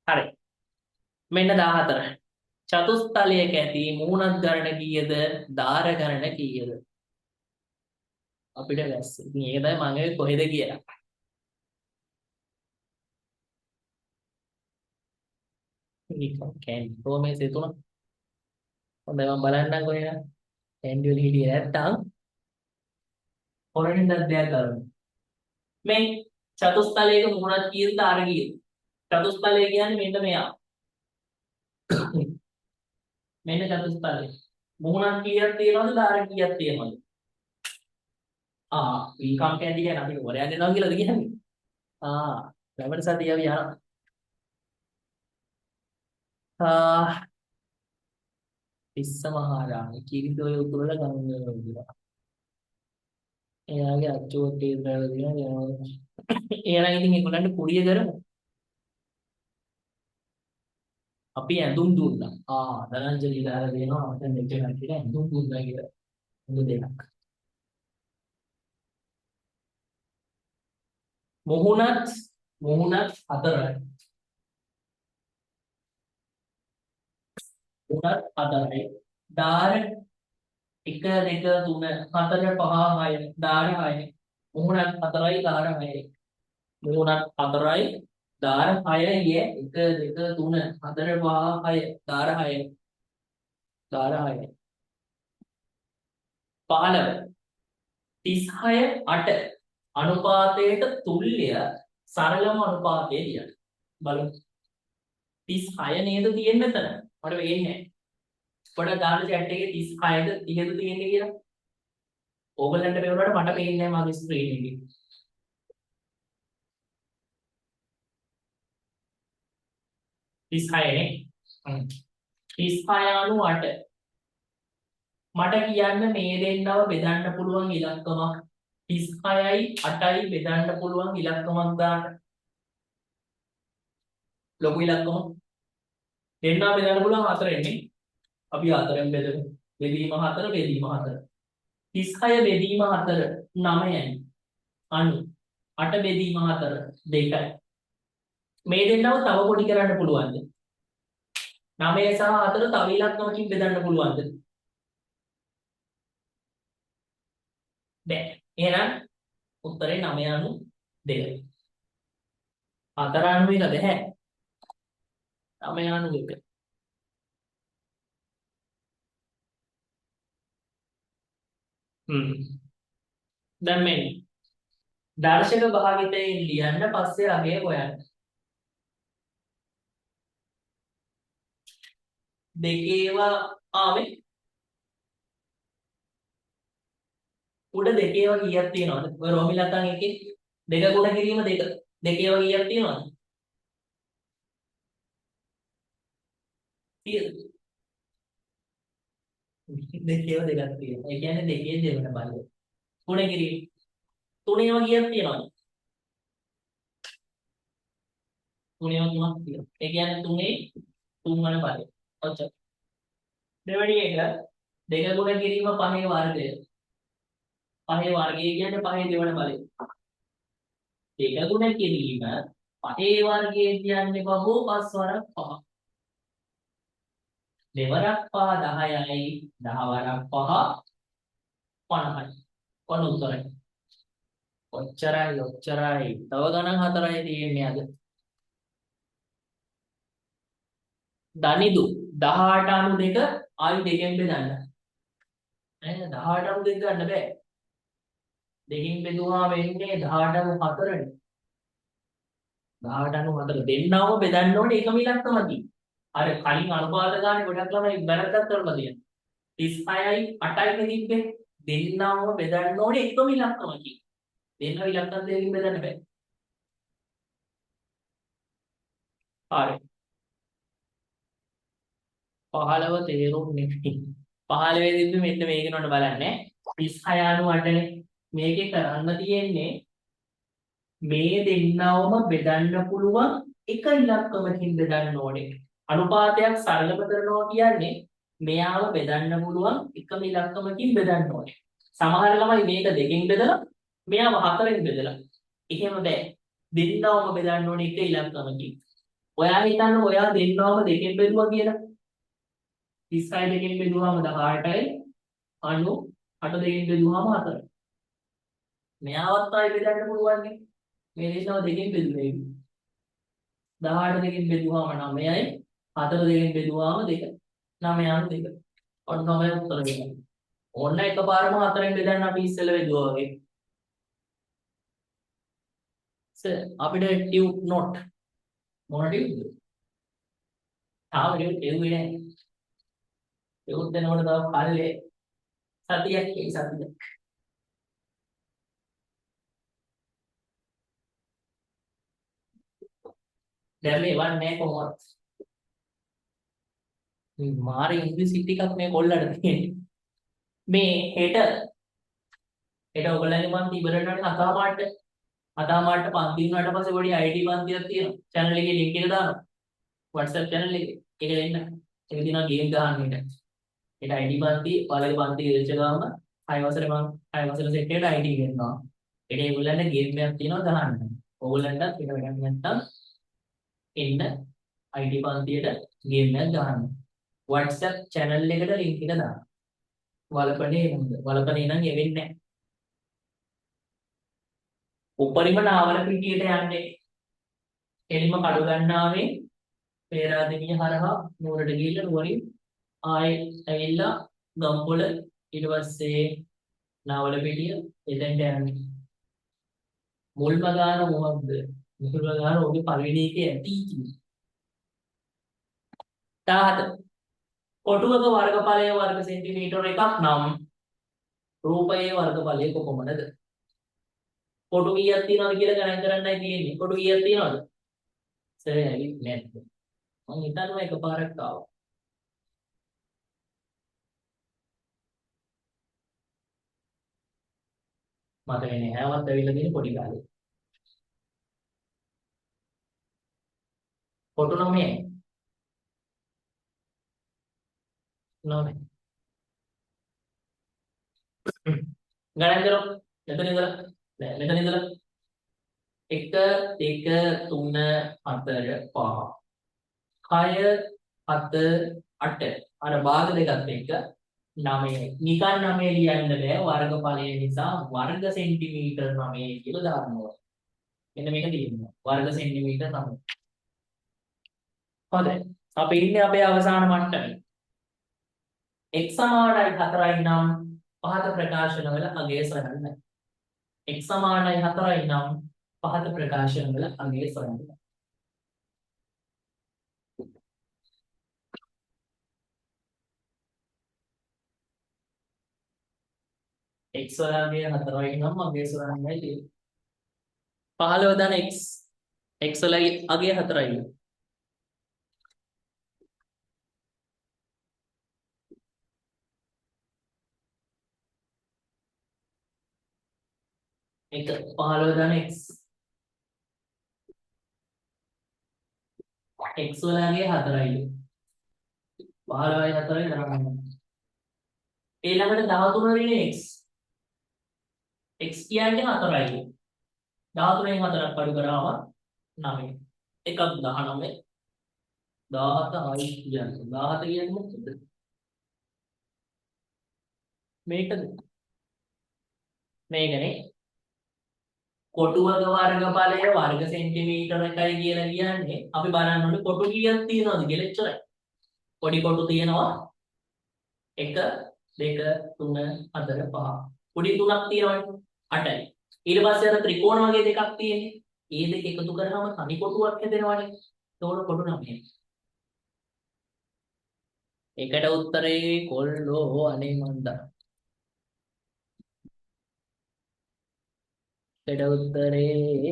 හරි. මෙන්න 14. චතුස්තලයක ඇති මූණක් ගණන කීයද? දාර ගණන කීයද? අපිට වැස්ස. ඉතින් ඒක තමයි මම කොහෙද කියලා. කැන්ඩි මේ සෙතුන. හොඳයි මම බලන්නම් කොහෙද. කැන්ඩි වල හිටියේ නැත්තම් හොරෙන් දෙයක් ගන්න. මේ චතුස්තලයක මූණක් කීයද? දාර කීයද? චතුස්තලය කියන්නේ මෙන්න මෙයා. මෙන්න චතුස්තලය. මූණක් කීයක් තියෙනවද? දාර කීයක් තියෙනවද? වීකම් කැන්ඩි කියන අපි හොරයන් දෙනවා කියලාද කියන්නේ? ලැබෙන සතිය අපි යනවා. පිස්ස මහරාණි කිරිදොය උතුරල ගංගා විදිහට. එයාගේ අච්චුවට ඉඳලා දිනවා. එයාලා ඉතින් ඒගොල්ලන්ට කුරිය කරමු. අපි ඇඳුම් දුන්නා. ධනංජලි දාලා දෙනවා අපිට මෙච්චර කියලා ඇඳුම් දුන්නා කියලා. හොඳ දෙයක්. මුහුණත් හතරයි. මුහුණත් හතරයි. දාර 1 2 3 4 5 6 දාර 6. මුහුණත් හතරයි දාර 6යි. මුහුණත් හතරයි දාර 6යි 1 2 3 4 5 6 දාර 6යි. දාර 6යි. 15 36 8 අනුපාතයට තුල්්‍ය සරලම අනුපාතය ලියන්න. බලමු. 36 නේද තියෙන්නේ මෙතන. මට වෙන්නේ නැහැ. පොඩ දාන්න chat එකේ 36ද 30ද තියෙන්නේ කියලා. ඕගලන්ට පේනකොට මට පේන්නේ නැහැ මගේ ස්ක්‍රීන් එකේ. 36 නේ. 36 අනු 8. මට කියන්න මේ දෙන්නව බෙදන්න පුළුවන් ඉලක්කමක් 36යි 8යි බෙදන්න පුළුවන් ඉලක්කමක් දාන්න. ලොකු ඉලක්කම. දෙන්නා බෙදන්න පුළුවන් 4 නේ. අපි 4ෙන් බෙදමු. බෙදීම 4 බෙදීම 4. 36 බෙදීම 4 9යි. 8 බෙදීම 4 2යි. මේ දෙන්නව තව පොඩි කරන්න පුළුවන්ද? 9 සහ 4 තව ඉලක්කමකින් බෙදන්න පුළුවන්ද? බැ. එහෙනම් උත්තරේ 9/2. 4/1 බැහැ. 9/1. දැන් මේ දර්ශක භාවිතයෙන් ලියන්න පස්සේ අගය හොයන්න. දෙකේවා ආවේ උඩ දෙකේවා කීයක් තියෙනවද? ඔය රෝමිලතන් එකේ දෙක ගුණ කිරීම දෙකේවා කීයක් තියෙනවද? 30. දෙකේවා දෙකක් තියෙනවා. ඒ කියන්නේ දෙකේ දෙවන බලය. ගුණ කිරීම තුනේවා කීයක් තියෙනවද? 3 3ක් තියෙනවා. ඒ කියන්නේ 3 වන පදේ. ඔච්චර. දෙවෙනි එක 2 ගුණ කිරීම 5 වර්ගය. 5 වර්ගය කියන්නේ 5 දෙවන බලය. 2 ගුණ කිරීම 5 වර්ගය කියන්නේ බහුව 5 වරක් 5. දෙවරක් 5 10යි 10 වරක් 5 50යි. කොන උත්තරයි. ඔච්චරයි. තව ගණන් 4යි තියෙන්නේ අද. දනිදු 18 අනු 2 ආයු දෙකෙන් බෙදන්න. නේද? 18 අනු 2 ගන්න බෑ. දෙකෙන් බෙදුවා වෙන්නේ 18 අනු 4නේ. 18 අනු 4 දෙන්නවම බෙදන්න ඕනේ එකම ඉලක්කමකින්. අර කලින් අනුපාත ගානේ ගොඩක් ළමයි වැරද්දක් කරලා තියෙනවා. 36යි 8යි තිබ්බේ. දෙන්නවම බෙදන්න ඕනේ එකම ඉලක්කමකින්. දෙන්නව ඉලක්කම් දෙකකින් බෙදන්න බෑ. හරි. 15 තේරුම් නෙමෙයි. 15 තිබ්බේ මෙන්න මේක නෝන බලන්න. 36 අනු 8නේ. මේකේ කරන්න තියෙන්නේ මේ දෙන්නවම බෙදන්න පුළුවන් එක ඉලක්කමකින් බෙදන්න ඕනේ. අනුපාතයක් සරලව කරනවා කියන්නේ මෙයාව බෙදන්න පුළුවන් එකම ඉලක්කමකින් බෙදන්න ඕනේ. සමහර ළමයි මේක දෙකෙන් බෙදලා මෙයාව හතරෙන් බෙදලා. එහෙම බෑ. දෙන්නවම බෙදන්න ඕනේ එක ඉලක්කමකින්. ඔයා හිතන්න ඔයා දෙන්නවම දෙකෙන් බෙදුවා කියලා. 36 දෙකෙන් බෙදුවාම 18යි 98 දෙකෙන් බෙදුවාම 4යි. මෙයාවත් ආයෙ බෙදන්න පුළුවන් නේ. මේ දෙන්නව දෙකෙන් බෙදුවේ. 18 දෙකෙන් බෙදුවාම 9යි 4 දෙකෙන් බෙදුවාම 2යි. 9 අනු 2. ඔන්න තමයි උත්තර දෙන්නේ. ඔන්න එකපාරම 4ෙන් බෙදන්න අපි ඉස්සෙල්ලා බෙදුවා වගේ. අපිට ටියුබ් නොට් මොන ටියුබ්ද? තාම ටියුබ් එන්නේ නැහැ. ටියුබ් දෙනකොට තව පල්ලේ සතියක් සතියක්. දැන් මේ වන්නේ නැහැ කොහොමද? මේ මාරේ ඉංග්‍රීසි ටිකක් මේ කොල්ලට තියෙන්නේ. මේ හෙට ඔයගොල්ලන්ගේ පන්ති ඉවර වෙනවානේ අතාමාට්ට. අතාමාට්ට පන්ති වුණාට පස්සේ පොඩි ID පන්තියක් තියෙනවා. channel එකේ link එක දානවා. WhatsApp channel එකේ. ඒක දෙන්න. ඒක දිනවා ගේම් ගහන්න එක. ඒට ID පන්ති ඔයාලගේ පන්ති ඉරිච්ච ගාම 6 වසරේ මම 6 වසර සෙට් එකට ID ගෙන්නවා. ඒකට ඒගොල්ලන්ට ගේම් එකක් තියෙනවා ගහන්න. ඕගොල්ලන්ටත් ඒක වැඩක් නැත්තම් එන්න ID පන්තියට ගේම් එකක් ගහන්න. WhatsApp channel එකට link එක දාන්න. වලපනේ නේද? වලපනේ නම් එවෙන්නේ නැහැ. උපරිම නාවල පිටියට යන්නේ. එළිම කඩු ගන්නාවේ පේරාදෙණිය හරහා නුවරට ගිහිල්ලා නුවරින් ආයෙ ඇවිල්ලා ගම්පොළ ඊට පස්සේ නාවල පිටිය එතෙන්ට යන්නේ. මුල්ම ගාන මොකක්ද? මුල්ම ගාන ඔගේ පළවෙනි එකේ ඇති කිව්වේ. 17 කොටුවක වර්ගඵලය වර්ග සෙන්ටිමීටර එකක් නම් රූපයේ වර්ගඵලය කොපමණද? කොටු කීයක් තියෙනවද කියලා ගණන් කරන්නයි තියෙන්නේ. කොටු කීයක් තියෙනවද? සර් ඇවිත් නැද්ද? මම හිතනවා එකපාරක් ආවා. මට වෙන්නේ හැමවත් ඇවිල්ලා තියෙන පොඩි කාලේ. කොටු 9යි. 9. ගණන් කරමු. මෙතන ඉඳලා නෑ මෙතන ඉඳලා 1 2 3 4 5 6 7 8 අර භාග දෙකත් එක්ක 9යි. නිකන් 9 ලියන්න බෑ වර්ගඵලය නිසා වර්ග සෙන්ටිමීටර් 9 කියලා දානවා. මෙන්න මේක තියෙනවා. වර්ග සෙන්ටිමීටර් 9. හොඳයි. අපි ඉන්නේ අපේ අවසාන මට්ටමේ. x සමානයි 4යි නම් පහත ප්‍රකාශනවල අගය සොයන්න. x සමානයි 4යි නම් පහත ප්‍රකාශනවල අගය සොයන්න. x වලගේ 4යි නම් අගය සොයන්නයි තියෙන්නේ. 15 දන x x වලගේ අගය 4යි. එක 15 දන x x වලගේ 4යි 15යි 4යි ගණන් ඊළඟට 13 රිනේ x කියන්නේ 4යි 13න් 4ක් අඩු කරාම 9 එකක් 19 17යි කියන්නේ 17 කියන්නේ මොකද මේකද මේකනේ කොටුවක වර්ගඵලය වර්ග සෙන්ටිමීටර එකයි කියලා කියන්නේ අපි බලන්න ඕනේ කොටු කීයක් තියෙනවද කියලා එච්චරයි. පොඩි කොටු තියෙනවා 1 2 3 4 5. පොඩි තුනක් තියෙනවනේ 8යි. ඊට පස්සේ අර ත්‍රිකෝණ වගේ දෙකක් තියෙන්නේ. ඒ දෙක එකතු කරාම තනි කොටුවක් හැදෙනවනේ. ඒතකොට කොටු 9යි. ඒකට උත්තරේ කොල්ලෝ අනේ මන්දා. ඒකට උත්තරේ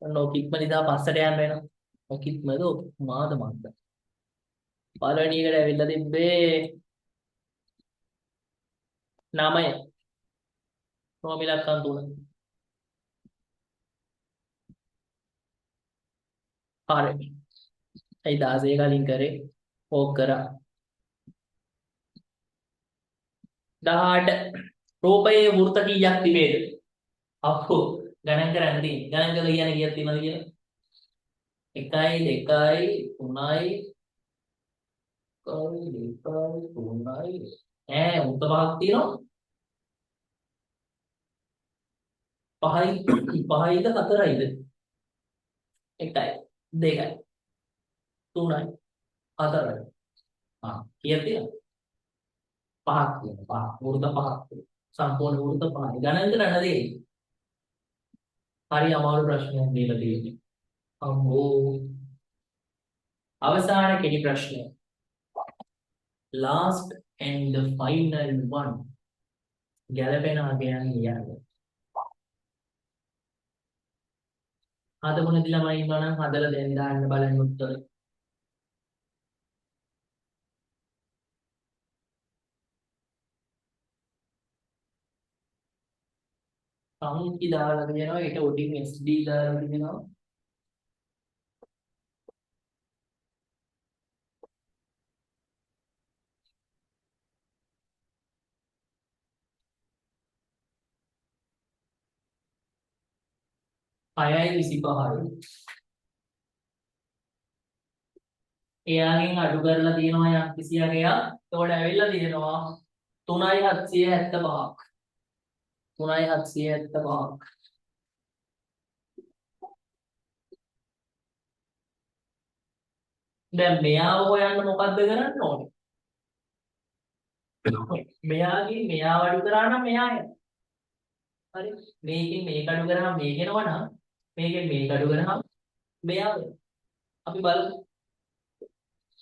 නොකික්ම නිදා පස්සට යන්න වෙනවා. නොකික්මද මාද මන්ද. පළවෙනි එකට ඇවිල්ලා තිබ්බේ 9. නෝමිලක්කම් 3. හරි. ඒ 16 කලින් කරේ ඕක කරා. 18 රූපයේ වෘත්ත කීයක් තිබේද? අපෝ ගණන් කරන්න තියෙන්නේ. ගණන් කරලා කියන්නේ කීයක් තියෙනවද කියලා? 1යි 2යි 3යි 1යි 2යි 3යි වෘත්ත පහක් තියෙනවා. 5යිද 4යිද? 1යි 2යි 3යි 4යි. කීයක් තියෙනවද? 5ක් තියෙනවා. 5 වෘත්ත 5ක් තියෙනවා. සම්පූර්ණ වෘත්ත 5යි. ගණන් කරන්න දෙන්නේ. හරි අමාරු ප්‍රශ්නයක් දීලා තියෙන්නේ. අම්මෝ. අවසාන කෙටි ප්‍රශ්නය. Last and the final one. ගැලපෙන අගයන් කියන්නේ. හදමුණේ ළමයි ඉන්නවා නම් හදලා දැන් දාන්න බලන්න උත්තර. සංකි දාලා දෙනවා ඊට උඩින් SD දාලා දෙනවා. හයයි 25යි. එයාගෙන් අඩු කරලා තියෙනවා යම් කිසි අගයක්. ඒකට ඇවිල්ලා තියෙනවා 3775ක්. 3775ක්. දැන් මෙයාව හොයන්න මොකද්ද කරන්න ඕනේ? මෙයාගෙන් මෙයාව අඩු කරා නම් මෙයා යනවා. හරි. මේකෙන් මේක අඩු කරාම මේක එනවා නම් මේකෙන් මේක අඩු කරාම මෙයා වෙනවා. අපි බලමු.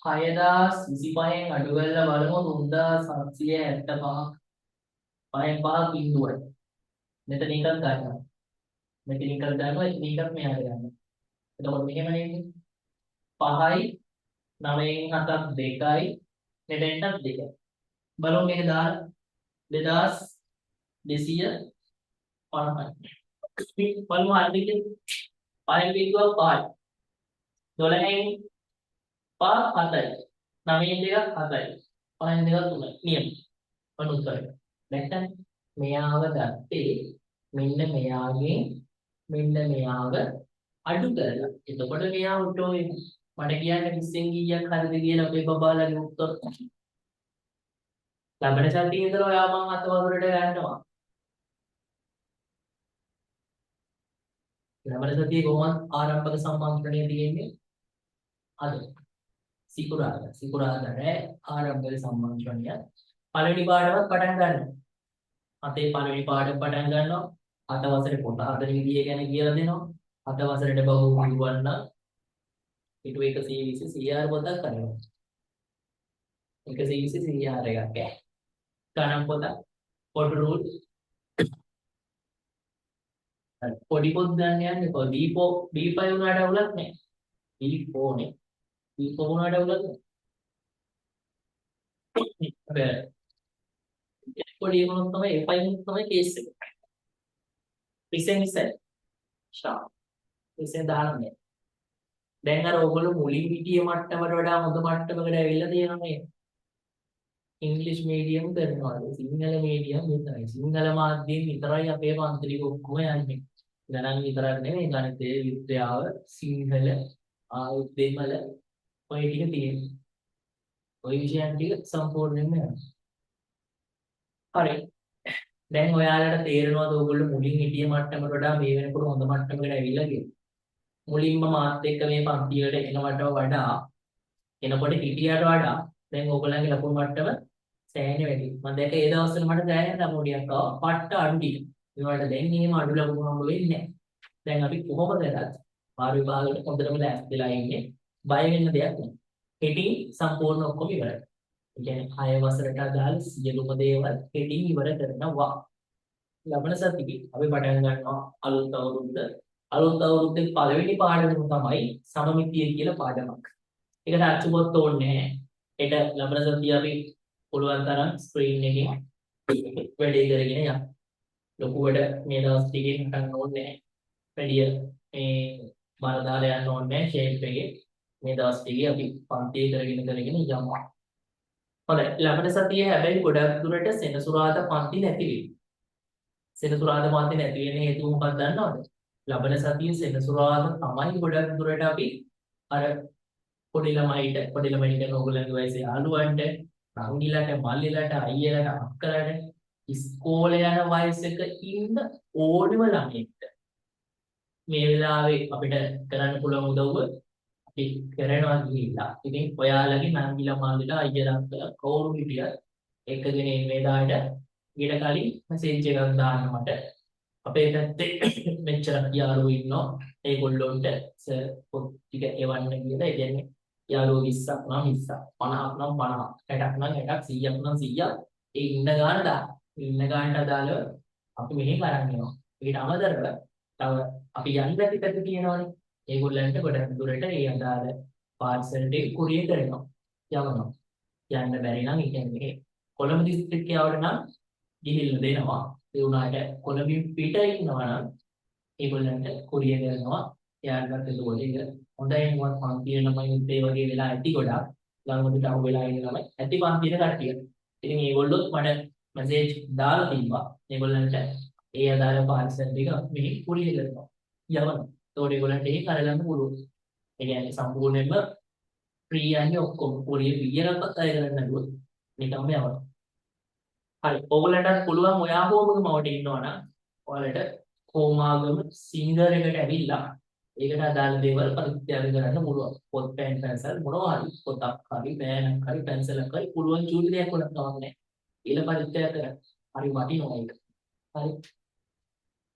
6025න් අඩු කරලා බලමු 3775ක්. 5න් 5ක් බිඳුවයි. මෙතන එකක් ගන්නවා. මෙතන එකක් ගන්නවා මේකත් මෙයාට ගන්නවා. එතකොට මෙහෙම නේද? 5යි 9න් 7ක් 2යි මෙතෙන්ටත් 2යි. බලමු මේක දාලා 2250යි. බලමු හරිද කියලා. 5න් බිඳුවක් 5යි. 12න් 5 7යි. 9න් 2ක් 7යි. 5න් 2ක් 3යි. නියම. අනුත්තරය. නැත්නම් මෙයාව ගත්තේ මෙන්න මෙයාගෙන් මෙන්න මෙයාව අඩු කරලා. එතකොට මෙයා උටෝ වෙනවා. මට කියන්න 20න් කීයක් හරිද කියලා අපේ බබාලාගේ උත්තර. ලබන සතියේ ඉඳලා ඔයා මං අතවගුරට ගන්නවා. ලබන සතියේ කොහොමද ආරම්භක සම්මන්ත්‍රණය තියෙන්නේ? අද සිකුරාදා. සිකුරාදා රෑ ආරම්භක සම්මන්ත්‍රණය. පළවෙනි පාඩමත් පටන් ගන්නවා. අතේ පළවෙනි පාඩම පටන් ගන්නවා. අත වසරේ පොත හදන විදිය ගැන කියලා දෙනවා. අත වසරේට බහුව වන්න ඊට 120 CR පොතක් කරනවා. 120 CR එකක් ඈ. ගණන් පොත පොඩි රූල් පොඩි පොත් ගන්න යන්නේ කො B5 උනාට අවුලක් නැහැ. B4 නේ. B4 උනාට අවුලක් නැහැ. පොඩි මොනක් තමයි A5 තමයි කේස් එක. පිසෙන් ඉස්සෙල් ෂා. පිසෙන් දාන්නේ. දැන් අර ඔයගොල්ලෝ මුලින් හිටිය මට්ටමට වඩා හොඳ මට්ටමකට ඇවිල්ලා තියෙනවා මේ. ඉංග්‍රීසි මීඩියම් කරනවාද සිංහල මීඩියම් විතරයි. සිංහල මාධ්‍යයෙන් විතරයි අපේ පන්තික ඔක්කොම යන්නේ. ගණන් විතරක් නෙමෙයි ගණිතය, විද්‍යාව, සිංහල, දෙමළ ඔය ටික තියෙනවා. ඔය විෂයන් ටික සම්පූර්ණයෙන්ම යනවා. හරි. දැන් ඔයාලට තේරෙනවද ඔයගොල්ලෝ මුලින් හිටිය මට්ටමට වඩා මේ වෙනකොට හොඳ මට්ටමකට ඇවිල්ලා කියලා? මුලින්ම මාත් එක්ක මේ පන්තියට එනවට වඩා එනකොට හිටියට වඩා දැන් ඕගොල්ලන්ගේ ලකුණු මට්ටම සෑහෙන වැඩි. මම දැක්ක ඒ දවස්වල මට සෑහෙන ලකුණුයක් ආවා. පට්ට අඩු ටික. ඒවට දැන් එහෙම අඩු ලකුණු හම්බ වෙන්නේ නැහැ. දැන් අපි කොහොමද කරත් මාරු විභාගයට හොඳටම ලෑස්තිලා ඉන්නේ. බය වෙන්න දෙයක් නැහැ. හෙටින් සම්පූර්ණ ඔක්කොම ඉවරයි. ඒ කියන්නේ 6 වසරට අදාළ සියලුම දේවල් හෙටින් ඉවර කරනවා. ලබන සතියේ අපි පටන් ගන්නවා අලුත් අවුරුද්ද. අලුත් අවුරුද්දේ පළවෙනි පාඩම තමයි සමමිතිය කියලා පාඩමක්. ඒකට අච්චුපොත් ඕනේ නැහැ. ඒට ලබන සතිය අපි පුළුවන් තරම් ස්ක්‍රීන් එකේ වැඩේ කරගෙන යන්න. ලොකුවට මේ දවස් ටිකේ හිටන්න ඕනේ නැහැ. වැඩි මේ බර දාලා යන්න ඕනේ නැහැ ෂේප් එකේ. මේ දවස් ටිකේ අපි පන්තිය කරගෙන යමු. හොඳයි. ලබන සතියේ හැබැයි ගොඩක් දුරට සෙනසුරාදා පන්ති නැති වෙයි. සෙනසුරාදා පන්ති නැති වෙන හේතුව මොකක්ද දන්නවද? ලබන සතියේ සෙනසුරාදා තමයි ගොඩක් දුරට අපි අර පොඩි ළමයි කියන ඕගොල්ලන්ගේ වයසේ යාළුවන්ට, නංගිලට, මල්ලිලට, අයියලට, අක්කලට ඉස්කෝලේ යන වයසක ඉන්න ඕනම ළමයෙක්ට මේ වෙලාවේ අපිට කරන්න පුළුවන් උදව්ව අපි කරනවා ගිහිල්ලා. ඉතින් ඔයාලගේ නංගිලා, මල්ලිලා, අයියලා, අක්කලා කවුරු හිටියත් එකගෙන මේ දායට ඊට කලින් මැසේජ් එකක් දාන්න මට. අපේ පැත්තේ මෙච්චර යාළුවෝ ඉන්නවා. ඒගොල්ලොන්ට පොත් ටික එවන්න කියලා. ඒ කියන්නේ යාළුවෝ 20ක් නම් 20ක් 50ක් නම් 50ක් 60ක් නම් 60ක් 100ක් නම් 100ක් ඒ ඉන්න ගාන දාන්න. ඉන්න ගානට අදාළව අපි මෙහෙම අරන් යනවා. ඊට අමතරව තව අපි යන්න බැරි පැති තියෙනවානේ. ඒගොල්ලන්ට ගොඩක් දුරට ඒ අදාළ පාර්සල් ටික කුරියර් කරනවා. යවනවා. යන්න බැරි නම් ඒ කියන්නේ කොළඹ දිස්ත්‍රික්කයට නම් ගිහිල්ලා දෙනවා. ඒ උනාට කොළඹින් පිට ඉන්නවා නම් ඒගොල්ලන්ට කුරියර් කරනවා. එයාලට එතකොට ඒක හොඳයි මොකක් පන්තියේ ළමයි ඒ වගේ වෙලා ඇති ගොඩක් ළඟමදිට අහු වෙලා ඉන්න ළමයි ඇති පන්තියේ කට්ටිය. ඉතින් ඒගොල්ලොත් මට මැසේජ් දාලා තිබ්බා. ඒගොල්ලන්ට ඒ අදාළ පාර්සල් ටික මෙහි කුරියර් කරනවා. යවනවා. ඒතකොට ඒගොල්ලන්ට ඒක අරගන්න පුළුවන්. ඒ කියන්නේ සම්පූර්ණයෙන්ම ෆ්‍රී යන්නේ ඔක්කොම කුරියර් වියරක්වත් අය කරන්න නෑ. නිකම්ම යවනවා. හරි. ඕගොල්ලන්ට පුළුවන් ඔයා හෝමකමවට ඉන්නවා නම් ඔයාලට කොමාගම සිංගර් එකට ඇවිල්ලා ඒකට අදාළ දේවල් පරිත්‍යාග කරන්න පුළුවන්. පොත් පෙන් පැන්සල් මොනවා හරි පොතක් හරි පෑනක් හරි පැන්සලක් හරි පුළුවන් චූටි දෙයක් වුණත් කමක් නැහැ. ඊළ පරිත්‍යාග කරන්න. හරි වටිනවා ඒක. හරි.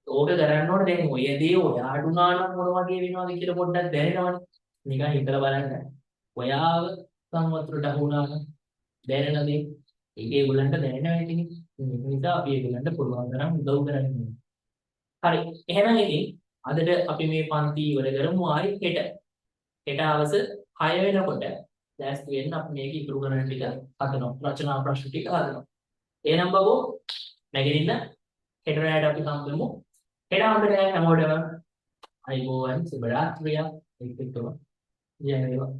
ඕක කරන්න ඕනේ දැන් ඔය දේ ඔයාට උනා නම් මොන වගේ වෙනවද කියලා පොඩ්ඩක් දැනෙනවනේ. නිකන් හිතලා බලන්න. ඔයාව සංවත්‍රට අහුණා නම් දැනෙන දේ ඒකේ ඒගොල්ලන්ට දැනෙනවා ඉතින්. ඒක නිසා අපි ඒගොල්ලන්ට පුළුවන් තරම් උදව් කරන්න ඕනේ. හරි. එහෙනම් ඉතින් අදට අපි මේ පන්ති ඉවර කරමු ආයි හෙට. හෙට හවස 6 වෙනකොට දැස්ති වෙන්න අපි මේක ඉතුරු කරන ටික හදනවා. රචනා ප්‍රශ්න ටික හදනවා. එහෙනම් බබෝ නැගිටින්න හෙට රැයට අපි හම්බෙමු. හෙට හම්බෙන්න හැමෝටම අයිබෝවන් සුබ රාත්‍රියක් එක්කම ජය වේවා.